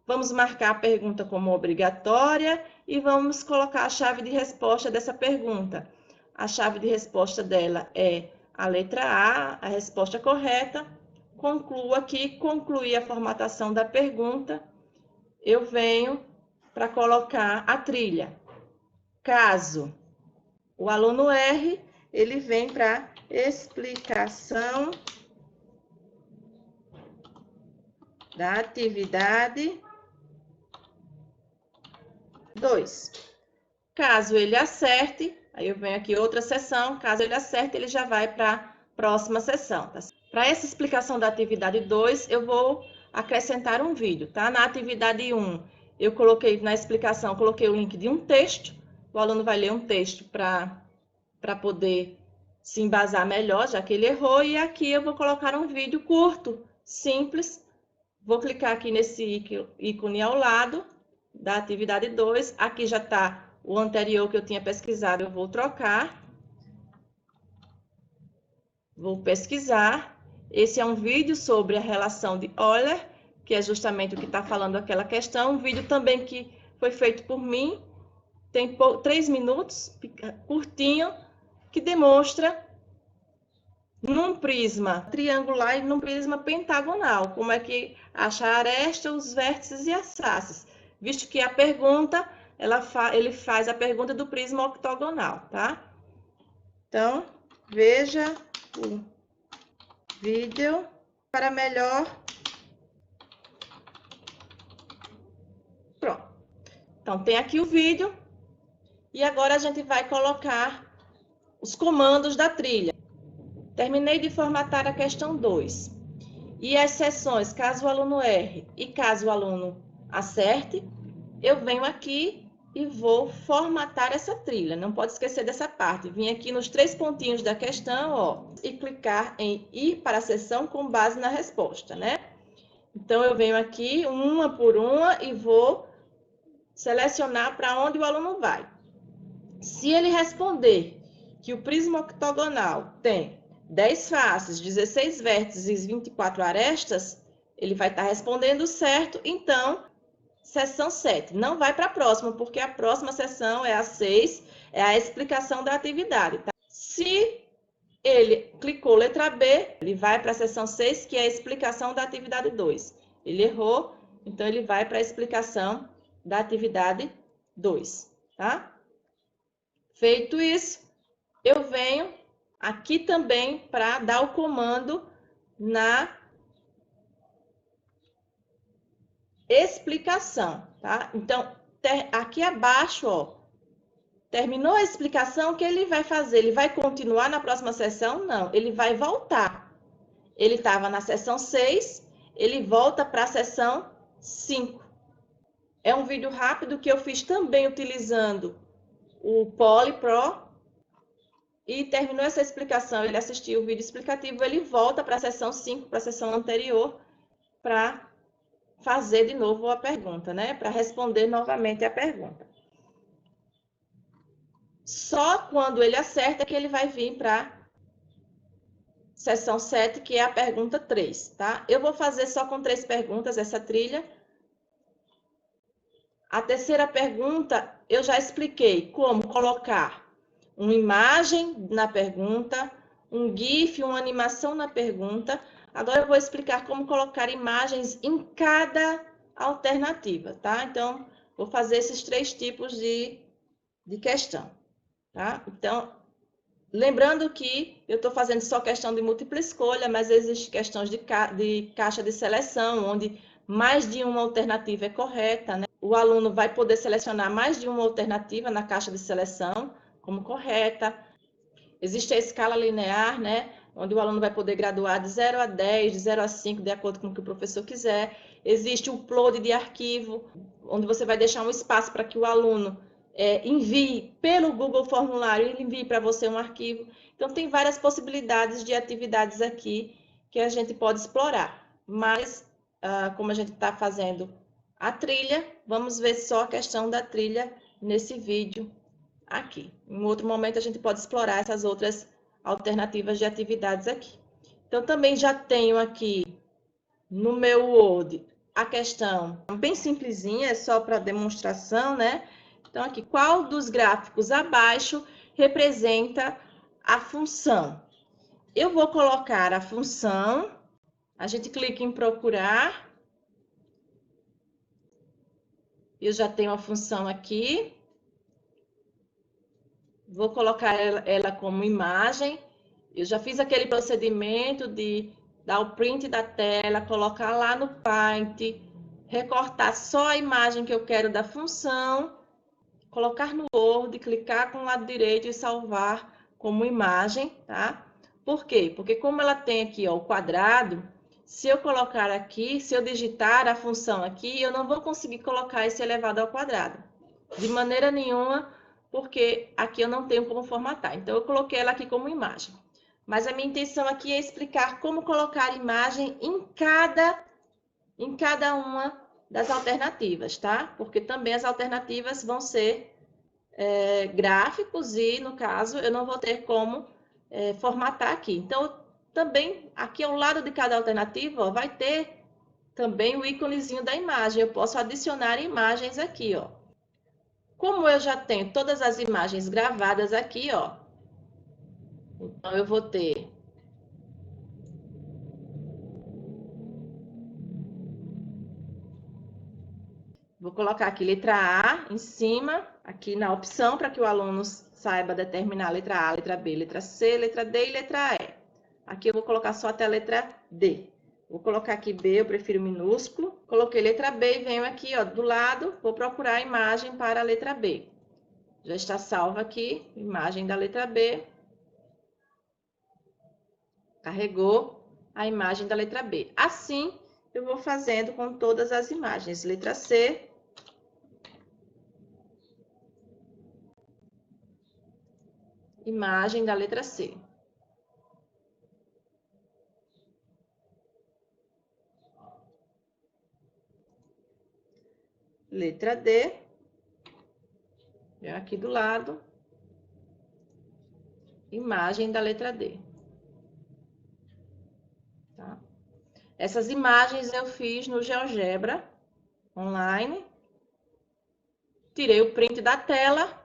Vamos marcar a pergunta como obrigatória e vamos colocar a chave de resposta dessa pergunta. A chave de resposta dela é a letra A resposta correta. Concluo aqui, concluí a formatação da pergunta. Eu venho para colocar a trilha. Caso o aluno erre, ele vem para explicação da atividade 2. Caso ele acerte, aí eu venho aqui outra sessão, caso ele acerte, ele já vai para a próxima sessão. Tá? Para essa explicação da atividade 2, eu vou acrescentar um vídeo, tá? Na atividade 1, eu coloquei na explicação, coloquei o link de um texto. O aluno vai ler um texto para poder se embasar melhor, já que ele errou. E aqui eu vou colocar um vídeo curto, simples. Vou clicar aqui nesse ícone ao lado da atividade 2. Aqui já está o anterior que eu tinha pesquisado, eu vou trocar. Vou pesquisar. Esse é um vídeo sobre a relação de Euler, que é justamente o que está falando aquela questão. Um vídeo também que foi feito por mim, tem 3 minutos, curtinho, que demonstra num prisma triangular e num prisma pentagonal, como é que acha a aresta, os vértices e as faces. Visto que a pergunta, ele faz a pergunta do prisma octogonal, tá? Então, veja o vídeo para melhor. Pronto. Então, tem aqui o vídeo. E agora a gente vai colocar os comandos da trilha. Terminei de formatar a questão 2. E as seções, caso o aluno erre e caso o aluno acerte, eu venho aqui e vou formatar essa trilha. Não pode esquecer dessa parte. Vim aqui nos 3 pontinhos da questão, ó, e clicar em ir para a seção com base na resposta, né? Então, eu venho aqui uma por uma e vou selecionar para onde o aluno vai. Se ele responder que o prisma octogonal tem 10 faces, 16 vértices e 24 arestas, ele vai estar respondendo certo. Então, seção 7. Não vai para a próxima, porque a próxima seção é a 6, é a explicação da atividade. Tá? Se ele clicou letra B, ele vai para a seção 6, que é a explicação da atividade 2. Ele errou, então ele vai para a explicação da atividade 2, tá? Feito isso, eu venho aqui também para dar o comando na explicação, tá? Então, aqui abaixo, ó, terminou a explicação, o que ele vai fazer? Ele vai continuar na próxima sessão? Não, ele vai voltar. Ele estava na sessão 6, ele volta para a sessão 5. É um vídeo rápido que eu fiz também utilizando o PolyPro. E terminou essa explicação, ele assistiu o vídeo explicativo, ele volta para a sessão 5, para a sessão anterior, para fazer de novo a pergunta, né? Para responder novamente a pergunta. Só quando ele acerta que ele vai vir para a sessão 7, que é a pergunta 3, tá? Eu vou fazer só com 3 perguntas essa trilha. A terceira pergunta, eu já expliquei como colocar uma imagem na pergunta, um GIF, uma animação na pergunta. Agora eu vou explicar como colocar imagens em cada alternativa, tá? Então, vou fazer esses 3 tipos de questão, tá? Então, lembrando que eu estou fazendo só questão de múltipla escolha, mas existem questões de caixa de seleção, onde mais de uma alternativa é correta, né? O aluno vai poder selecionar mais de uma alternativa na caixa de seleção como correta. Existe a escala linear, né? Onde o aluno vai poder graduar de 0 a 10, de 0 a 5, de acordo com o que o professor quiser. Existe o upload de arquivo, onde você vai deixar um espaço para que o aluno envie pelo Google Formulário, ele envie para você um arquivo. Então, tem várias possibilidades de atividades aqui que a gente pode explorar. Mas, como a gente está fazendo a trilha, vamos ver só a questão da trilha nesse vídeo aqui. Em outro momento, a gente pode explorar essas outras alternativas de atividades aqui. Então, também já tenho aqui no meu Word a questão bem simplesinha, é só para demonstração, né? Então, aqui, qual dos gráficos abaixo representa a função? Eu vou colocar a função, a gente clica em procurar. Eu já tenho a função aqui. Vou colocar ela como imagem. Eu já fiz aquele procedimento de dar o print da tela, colocar lá no Paint, recortar só a imagem que eu quero da função, colocar no Word, clicar com o lado direito e salvar como imagem, tá? Por quê? Porque como ela tem aqui, ó, o quadrado, se eu colocar aqui, se eu digitar a função aqui, eu não vou conseguir colocar esse elevado ao quadrado. De maneira nenhuma, porque aqui eu não tenho como formatar. Então, eu coloquei ela aqui como imagem. Mas a minha intenção aqui é explicar como colocar imagem em cada uma das alternativas, tá? Porque também as alternativas vão ser gráficos e, no caso, eu não vou ter como formatar aqui. Então, também, aqui ao lado de cada alternativa, ó, vai ter também o íconezinho da imagem. Eu posso adicionar imagens aqui, ó. Como eu já tenho todas as imagens gravadas aqui, ó, então eu vou ter vou colocar aqui letra A em cima, aqui na opção, para que o aluno saiba determinar a letra A, letra B, letra C, letra D e letra E. Aqui eu vou colocar só até a letra D. Vou colocar aqui B, eu prefiro minúsculo. Coloquei letra B e venho aqui, ó, do lado, vou procurar a imagem para a letra B. Já está salva aqui, imagem da letra B. Carregou a imagem da letra B. Assim, eu vou fazendo com todas as imagens. Letra C. Imagem da letra C. Letra D. Aqui do lado. Imagem da letra D. Tá? Essas imagens eu fiz no GeoGebra online. Tirei o print da tela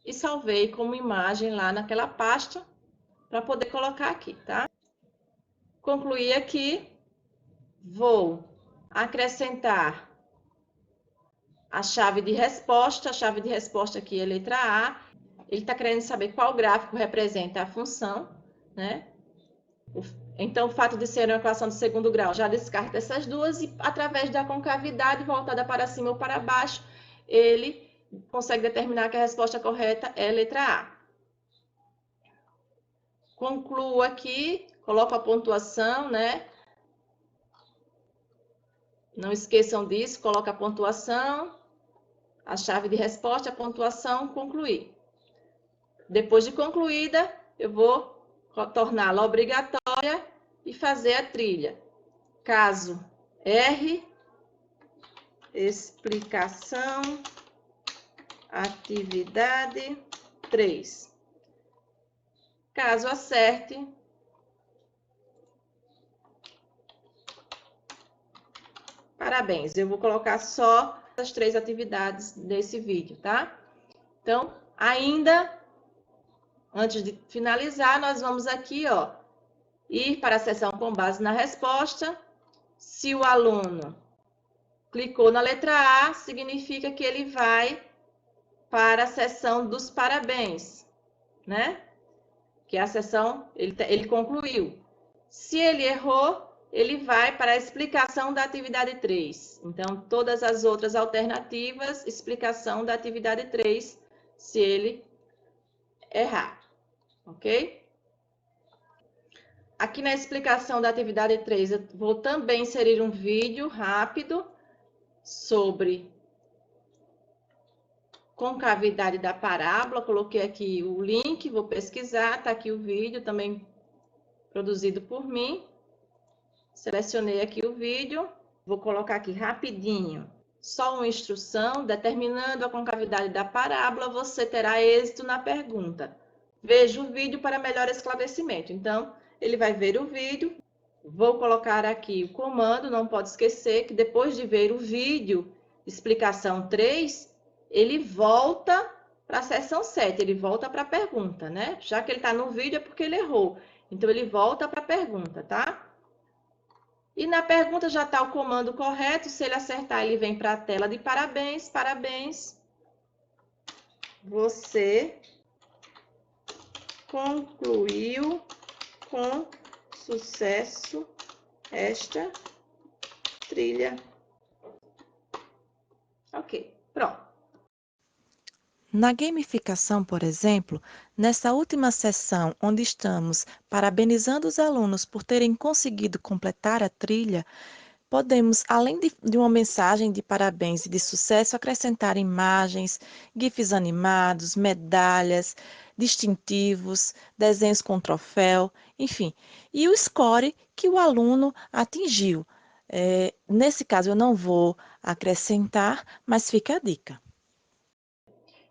e salvei como imagem lá naquela pasta para poder colocar aqui, tá? Concluí aqui. Vou acrescentar a chave de resposta. A chave de resposta aqui é letra A. Ele está querendo saber qual gráfico representa a função, né? Então, o fato de ser uma equação de segundo grau já descarta essas duas e, através da concavidade voltada para cima ou para baixo, ele consegue determinar que a resposta correta é a letra A. Concluo aqui, coloco a pontuação, né? Não esqueçam disso, coloca a pontuação, a chave de resposta, a pontuação, concluir. Depois de concluída, eu vou torná-la obrigatória e fazer a trilha. Caso R, explicação, atividade 3. Caso acerte, parabéns. Eu vou colocar só as 3 atividades desse vídeo, tá? Então, ainda antes de finalizar, nós vamos aqui, ó, ir para a seção com base na resposta. Se o aluno clicou na letra A, significa que ele vai para a seção dos parabéns, né? Que é a seção, ele concluiu. Se ele errou, ele vai para a explicação da atividade 3. Então, todas as outras alternativas, explicação da atividade 3, se ele errar, ok? Aqui na explicação da atividade 3, eu vou também inserir um vídeo rápido sobre concavidade da parábola. Coloquei aqui o link, vou pesquisar, tá aqui o vídeo também produzido por mim. Selecionei aqui o vídeo, vou colocar aqui rapidinho, só uma instrução, determinando a concavidade da parábola, você terá êxito na pergunta. Veja o vídeo para melhor esclarecimento. Então, ele vai ver o vídeo, vou colocar aqui o comando, não pode esquecer que depois de ver o vídeo, explicação 3, ele volta para a seção 7, ele volta para a pergunta, né? Já que ele está no vídeo é porque ele errou. Então, ele volta para a pergunta, tá? E na pergunta já está o comando correto. Se ele acertar, ele vem para a tela de parabéns. Parabéns. Você concluiu com sucesso esta trilha. Ok, pronto. Na gamificação, por exemplo, nessa última sessão, onde estamos parabenizando os alunos por terem conseguido completar a trilha, podemos, além de uma mensagem de parabéns e de sucesso, acrescentar imagens, GIFs animados, medalhas, distintivos, desenhos com troféu, enfim, e o score que o aluno atingiu. Nesse caso, eu não vou acrescentar, mas fica a dica.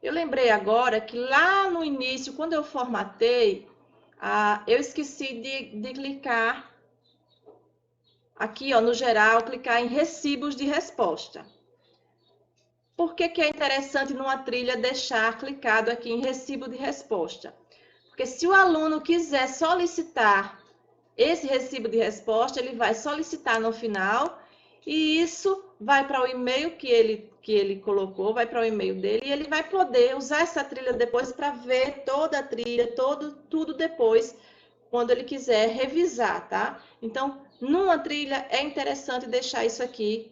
Eu lembrei agora que lá no início, quando eu formatei, eu esqueci de clicar aqui, ó, no geral, clicar em recibos de resposta. Por que que é interessante numa trilha deixar clicado aqui em recibo de resposta? Porque se o aluno quiser solicitar esse recibo de resposta, ele vai solicitar no final e isso vai para o e-mail que ele colocou, vai para o e-mail dele e ele vai poder usar essa trilha depois para ver toda a trilha, tudo depois, quando ele quiser revisar, tá? Então, numa trilha é interessante deixar isso aqui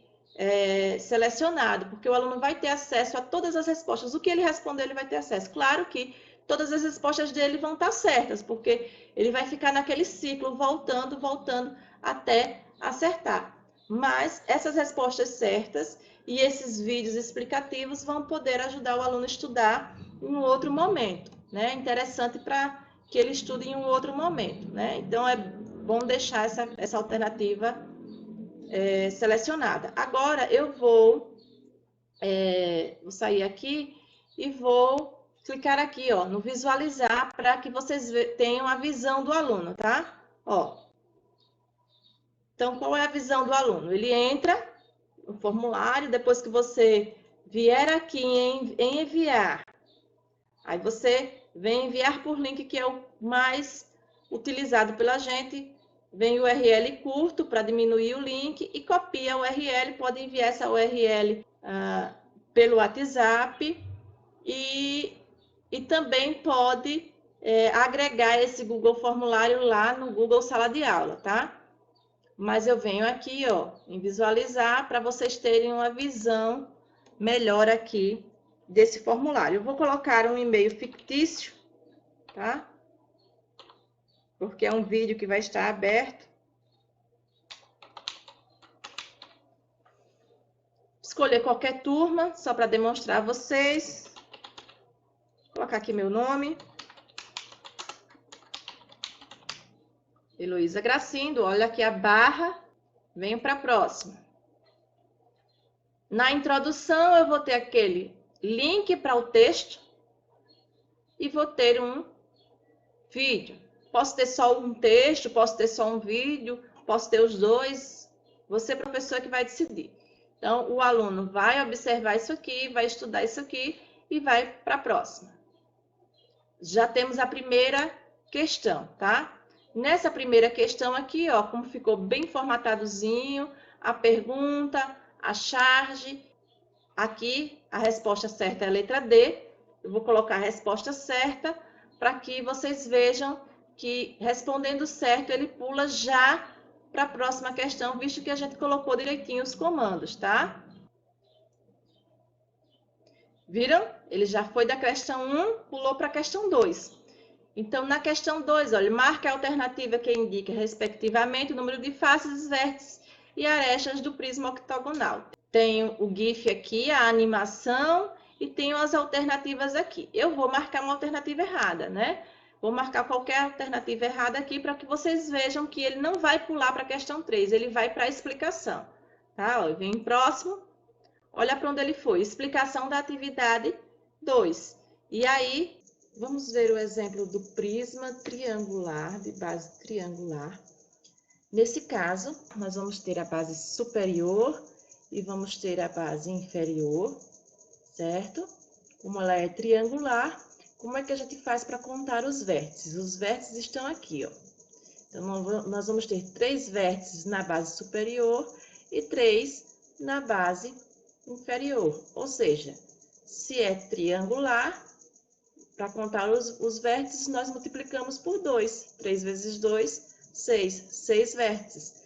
selecionado, porque o aluno vai ter acesso a todas as respostas. O que ele responder, ele vai ter acesso. Claro que todas as respostas dele vão estar certas, porque ele vai ficar naquele ciclo, voltando, voltando, até acertar. Mas essas respostas certas e esses vídeos explicativos vão poder ajudar o aluno a estudar em um outro momento, né? Interessante para que ele estude em um outro momento, né? Então, é bom deixar essa alternativa selecionada. Agora, eu vou sair aqui e vou clicar aqui, ó, no visualizar, para que vocês tenham a visão do aluno, tá? Ó. Então, qual é a visão do aluno? Ele entra no formulário, depois que você vier aqui em enviar, aí você vem enviar por link, que é o mais utilizado pela gente, vem o URL curto para diminuir o link e copia a URL, pode enviar essa URL pelo WhatsApp e também pode agregar esse Google Formulário lá no Google Sala de Aula, tá? Mas eu venho aqui, ó, em visualizar para vocês terem uma visão melhor aqui desse formulário. Eu vou colocar um e-mail fictício, tá? Porque é um vídeo que vai estar aberto. Escolher qualquer turma, só para demonstrar a vocês. Vou colocar aqui meu nome. Heloísa Gracindo, olha aqui a barra, venho para a próxima. Na introdução, eu vou ter aquele link para o texto e vou ter um vídeo. Posso ter só um texto, posso ter só um vídeo, posso ter os dois. Você, professor, que vai decidir. Então, o aluno vai observar isso aqui, vai estudar isso aqui e vai para a próxima. Já temos a primeira questão, tá? Nessa primeira questão aqui, ó, como ficou bem formatadozinho, a pergunta, a charge. Aqui, a resposta certa é a letra D. Eu vou colocar a resposta certa para que vocês vejam que, respondendo certo, ele pula já para a próxima questão, visto que a gente colocou direitinho os comandos, tá? Viram? Ele já foi da questão 1, pulou para a questão 2. Então, na questão 2, olha, marque a alternativa que indica, respectivamente, o número de faces, vértices e arestas do prisma octogonal. Tenho o GIF aqui, a animação, e tenho as alternativas aqui. Eu vou marcar uma alternativa errada, né? Vou marcar qualquer alternativa errada aqui para que vocês vejam que ele não vai pular para a questão 3, ele vai para a explicação. Tá? Ó, eu venho em próximo, olha para onde ele foi. Explicação da atividade 2. E aí, vamos ver o exemplo do prisma triangular, de base triangular. Nesse caso, nós vamos ter a base superior e vamos ter a base inferior, certo? Como ela é triangular, como é que a gente faz para contar os vértices? Os vértices estão aqui, ó. Então, nós vamos ter 3 vértices na base superior e 3 na base inferior. Ou seja, se é triangular, para contar os vértices, nós multiplicamos por 2. 3 vezes 2, 6. 6 vértices.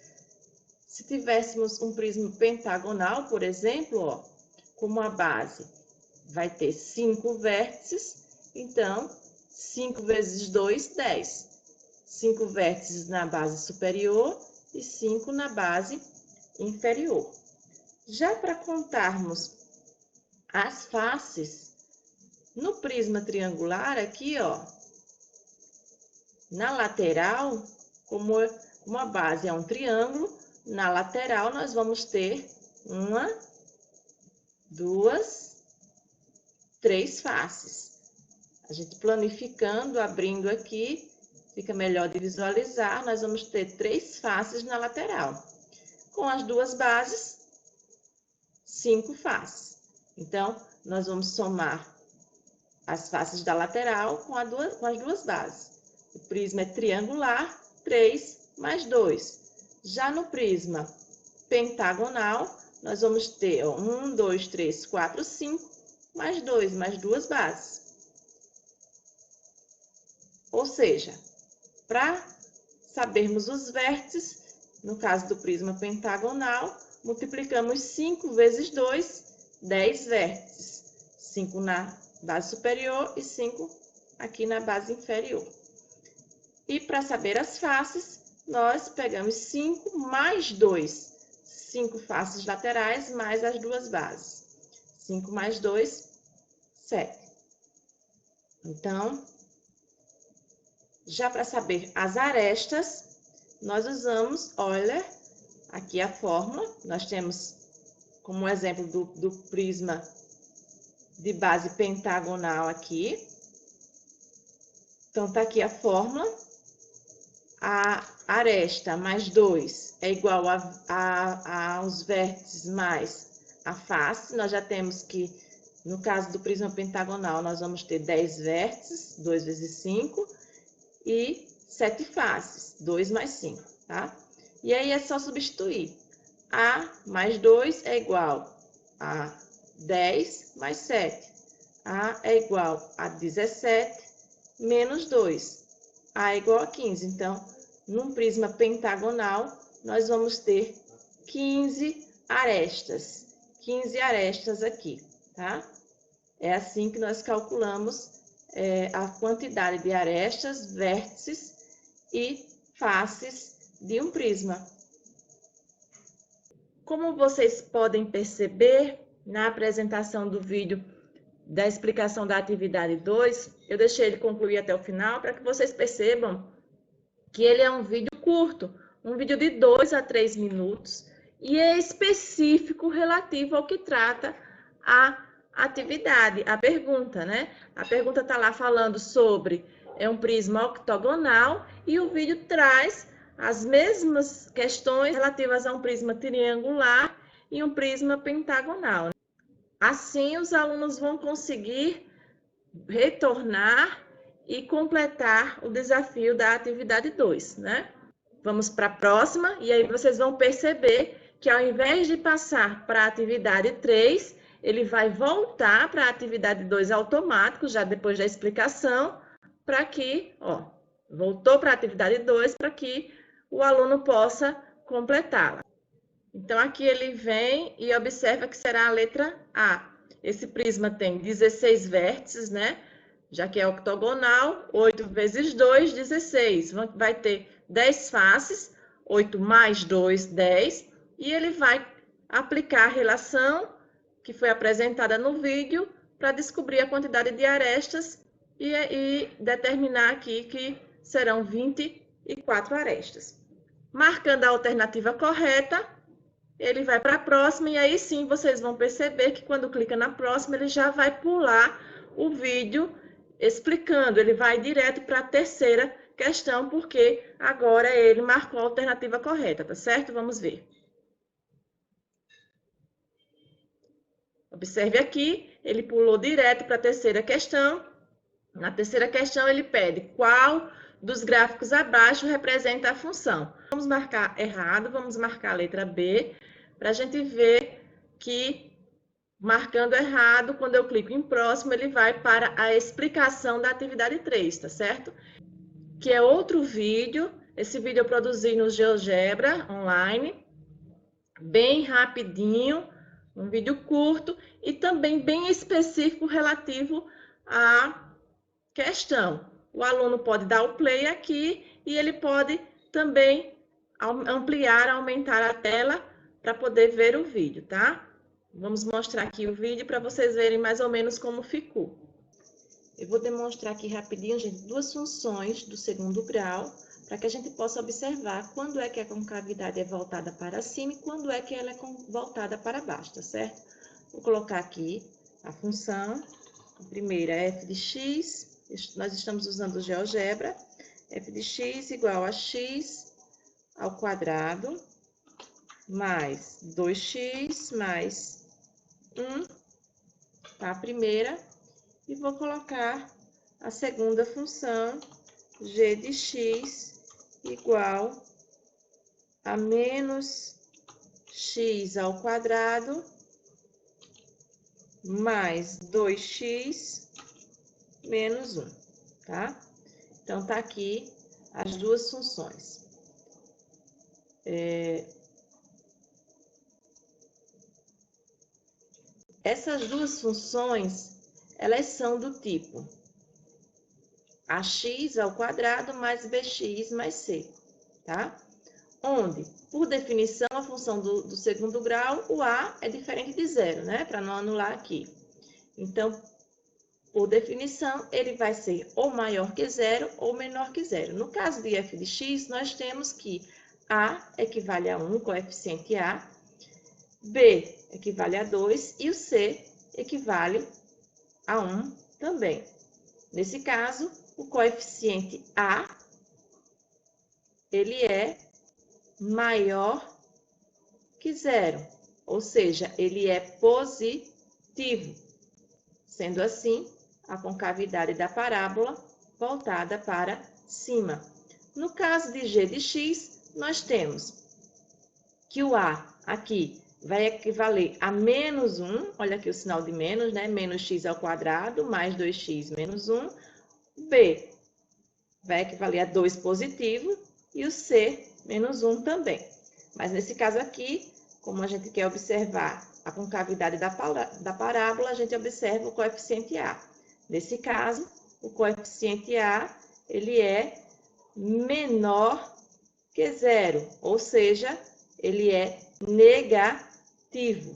Se tivéssemos um prisma pentagonal, por exemplo, ó, como a base vai ter 5 vértices, então 5 vezes 2, 10. 5 vértices na base superior e 5 na base inferior. Já para contarmos as faces, no prisma triangular aqui, ó, na lateral, como uma base é um triângulo, na lateral nós vamos ter 1, 2, 3 faces. A gente planificando, abrindo aqui, fica melhor de visualizar, nós vamos ter 3 faces na lateral. Com as duas bases, 5 faces. Então, nós vamos somar as faces da lateral com as duas bases. O prisma é triangular, 3 mais 2. Já no prisma pentagonal, nós vamos ter 1, 2, 3, 4, 5, mais 2, mais duas bases. Ou seja, para sabermos os vértices, no caso do prisma pentagonal, multiplicamos 5 vezes 2, 10 vértices. 5 na base superior e 5 aqui na base inferior. E para saber as faces, nós pegamos 5 mais 2. 5 faces laterais mais as duas bases. 5 mais 2, 7. Então, já para saber as arestas, nós usamos Euler, aqui a fórmula. Nós temos como exemplo do prisma de base pentagonal aqui. Então, tá aqui a fórmula. A aresta mais 2 é igual aos vértices mais a face. Nós já temos que, no caso do prisma pentagonal, nós vamos ter 10 vértices, 2 vezes 5, e 7 faces, 2 mais 5, tá? E aí é só substituir. A mais 2 é igual a 10 mais 7. A é igual a 17 menos 2. A é igual a 15. Então, num prisma pentagonal, nós vamos ter 15 arestas. 15 arestas aqui, tá? É assim que nós calculamos a quantidade de arestas, vértices e faces de um prisma. Como vocês podem perceber, na apresentação do vídeo da explicação da atividade 2, eu deixei ele concluir até o final para que vocês percebam que ele é um vídeo curto, um vídeo de 2 a 3 minutos, e é específico relativo ao que trata a atividade, a pergunta, né? A pergunta está lá falando sobre um prisma octogonal e o vídeo traz as mesmas questões relativas a um prisma triangular e um prisma pentagonal. Assim, os alunos vão conseguir retornar e completar o desafio da atividade 2, né? Vamos para a próxima, e aí vocês vão perceber que ao invés de passar para a atividade 3, ele vai voltar para a atividade 2 automático, já depois da explicação, para que, ó, voltou para a atividade 2 para que o aluno possa completá-la. Então, aqui ele vem e observa que será a letra A. Esse prisma tem 16 vértices, né? Já que é octogonal, 8 vezes 2, 16. Vai ter 10 faces, 8 mais 2, 10. E ele vai aplicar a relação que foi apresentada no vídeo para descobrir a quantidade de arestas e determinar aqui que serão 24 arestas. Marcando a alternativa correta, ele vai para a próxima, e aí sim vocês vão perceber que quando clica na próxima, ele já vai pular o vídeo explicando, ele vai direto para a terceira questão, porque agora ele marcou a alternativa correta, tá certo? Vamos ver. Observe aqui, ele pulou direto para a terceira questão. Na terceira questão, ele pede qual dos gráficos abaixo representa a função. Vamos marcar errado, vamos marcar a letra B, para a gente ver que, marcando errado, quando eu clico em próximo, ele vai para a explicação da atividade 3, tá certo? Que é outro vídeo. Esse vídeo eu produzi no GeoGebra online, bem rapidinho, Um vídeo curto e também bem específico relativo à questão. O aluno pode dar o play aqui e ele pode também ampliar, aumentar a tela para poder ver o vídeo, tá? Vamos mostrar aqui o vídeo para vocês verem mais ou menos como ficou. Eu vou demonstrar aqui rapidinho, gente, duas funções do segundo grau, para que a gente possa observar quando é que a concavidade é voltada para cima e quando é que ela é voltada para baixo, tá certo? Vou colocar aqui a função, a primeira é f de x, nós estamos usando o GeoGebra, f de x igual a x ao quadrado, mais 2x mais 1, tá? A primeira, e vou colocar a segunda função, g de x igual a menos x ao quadrado mais 2x menos 1, tá? Então, tá aqui as duas funções. Essas duas funções, elas são do tipo ax ao quadrado mais bx mais c, tá? Onde, por definição, a função do segundo grau, o a é diferente de zero, né? Para não anular aqui. Então, por definição, ele vai ser ou maior que zero ou menor que zero. No caso de f de x, nós temos que a equivale a 1, coeficiente a, b equivale a 2 e o c equivale a 1 também. Nesse caso, o coeficiente a, ele é maior que zero, ou seja, ele é positivo. Sendo assim, a concavidade da parábola voltada para cima. No caso de g de x, nós temos que o a aqui vai equivaler a menos 1, olha aqui o sinal de menos, né? Menos x ao quadrado mais 2x menos 1. B vai equivaler a 2 positivo e o C menos 1 também. Mas nesse caso aqui, como a gente quer observar a concavidade da parábola, a gente observa o coeficiente A. Nesse caso, o coeficiente A, ele é menor que zero, ou seja, ele é negativo.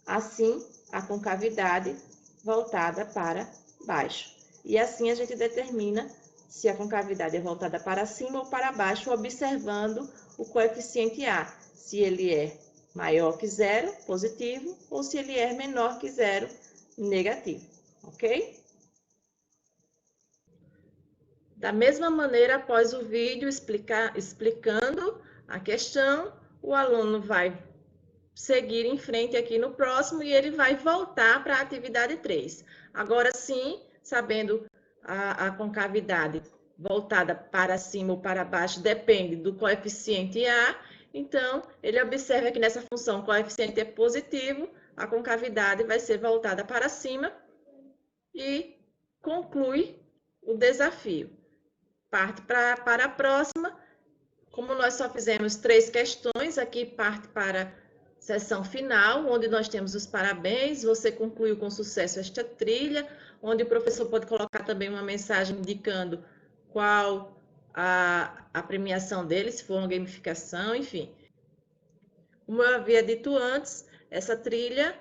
Assim, a concavidade voltada para baixo. E assim a gente determina se a concavidade é voltada para cima ou para baixo, observando o coeficiente A, se ele é maior que zero, positivo, ou se ele é menor que zero, negativo, ok? Da mesma maneira, após o vídeo explicando a questão, o aluno vai seguir em frente aqui no próximo e ele vai voltar para a atividade 3. Agora sim, sabendo a concavidade voltada para cima ou para baixo depende do coeficiente A, então ele observa que nessa função o coeficiente é positivo, a concavidade vai ser voltada para cima e conclui o desafio. Parte para a próxima. Como nós só fizemos 3 questões, aqui parte para sessão final, onde nós temos os parabéns, você concluiu com sucesso esta trilha, onde o professor pode colocar também uma mensagem indicando qual a premiação dele, se for uma gamificação, enfim. Como eu havia dito antes, essa trilha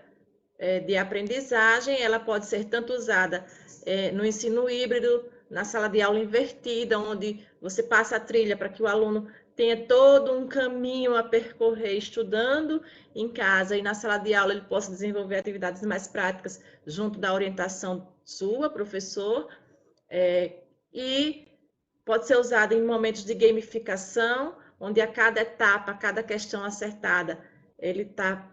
de aprendizagem, ela pode ser tanto usada no ensino híbrido, na sala de aula invertida, onde você passa a trilha para que o aluno tenha todo um caminho a percorrer estudando em casa e na sala de aula ele possa desenvolver atividades mais práticas junto da orientação sua, professor, e pode ser usada em momentos de gamificação, onde a cada etapa, a cada questão acertada, ele está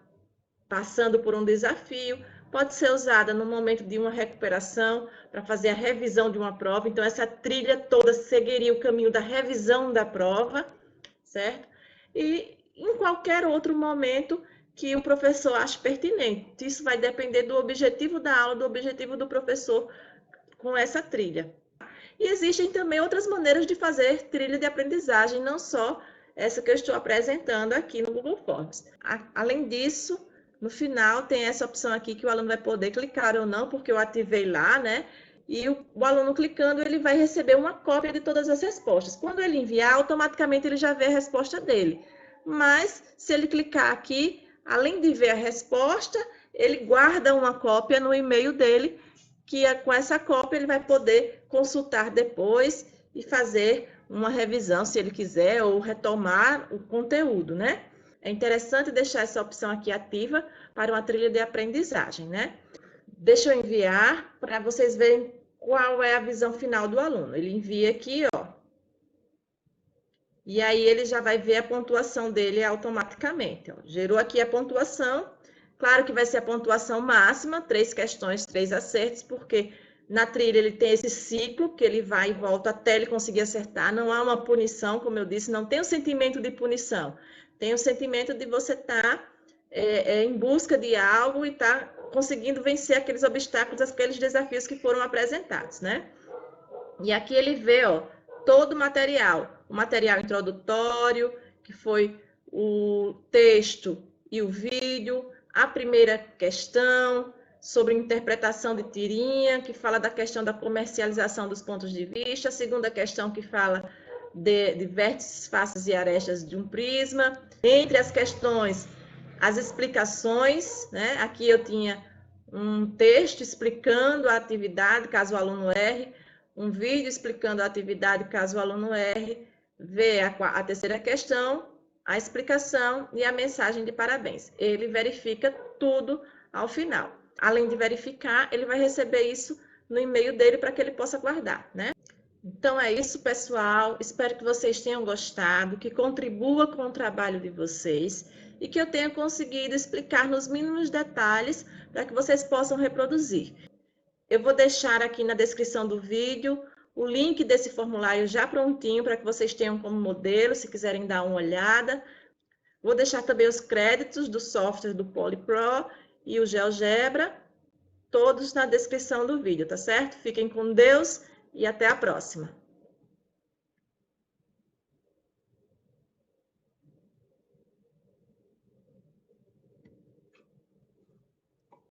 passando por um desafio, pode ser usada no momento de uma recuperação, para fazer a revisão de uma prova. Então, essa trilha toda seguiria o caminho da revisão da prova, certo? E em qualquer outro momento que o professor ache pertinente. Isso vai depender do objetivo da aula, do objetivo do professor com essa trilha. E existem também outras maneiras de fazer trilha de aprendizagem, não só essa que eu estou apresentando aqui no Google Forms. Além disso, no final tem essa opção aqui que o aluno vai poder clicar ou não, porque eu ativei lá, né? E o aluno clicando, ele vai receber uma cópia de todas as respostas. Quando ele enviar, automaticamente ele já vê a resposta dele. Mas, se ele clicar aqui, além de ver a resposta, ele guarda uma cópia no e-mail dele, que com essa cópia ele vai poder consultar depois e fazer uma revisão, se ele quiser, ou retomar o conteúdo, né? É interessante deixar essa opção aqui ativa para uma trilha de aprendizagem, né? Deixa eu enviar para vocês verem qual é a visão final do aluno. Ele envia aqui, ó. E aí ele já vai ver a pontuação dele automaticamente. Ó. Gerou aqui a pontuação. Claro que vai ser a pontuação máxima, 3 questões, 3 acertos, porque na trilha ele tem esse ciclo que ele vai e volta até ele conseguir acertar. Não há uma punição, como eu disse, não tem o sentimento de punição. Tem o sentimento de você estar em busca de algo e estar conseguindo vencer aqueles obstáculos, aqueles desafios que foram apresentados, né? E aqui ele vê, ó, todo o material introdutório, que foi o texto e o vídeo, a primeira questão sobre interpretação de tirinha, que fala da questão da comercialização dos pontos de vista, a segunda questão que fala de vértices, faces e arestas de um prisma. Entre as questões, as explicações, né? Aqui eu tinha um texto explicando a atividade, caso o aluno erre, um vídeo explicando a atividade, caso o aluno erre, vê a terceira questão, a explicação e a mensagem de parabéns. Ele verifica tudo ao final. Além de verificar, ele vai receber isso no e-mail dele para que ele possa guardar, né? Então é isso, pessoal. Espero que vocês tenham gostado, que contribua com o trabalho de vocês e que eu tenha conseguido explicar nos mínimos detalhes para que vocês possam reproduzir. Eu vou deixar aqui na descrição do vídeo o link desse formulário já prontinho para que vocês tenham como modelo, se quiserem dar uma olhada. Vou deixar também os créditos do software do PolyPro e o GeoGebra, todos na descrição do vídeo, tá certo? Fiquem com Deus e até a próxima.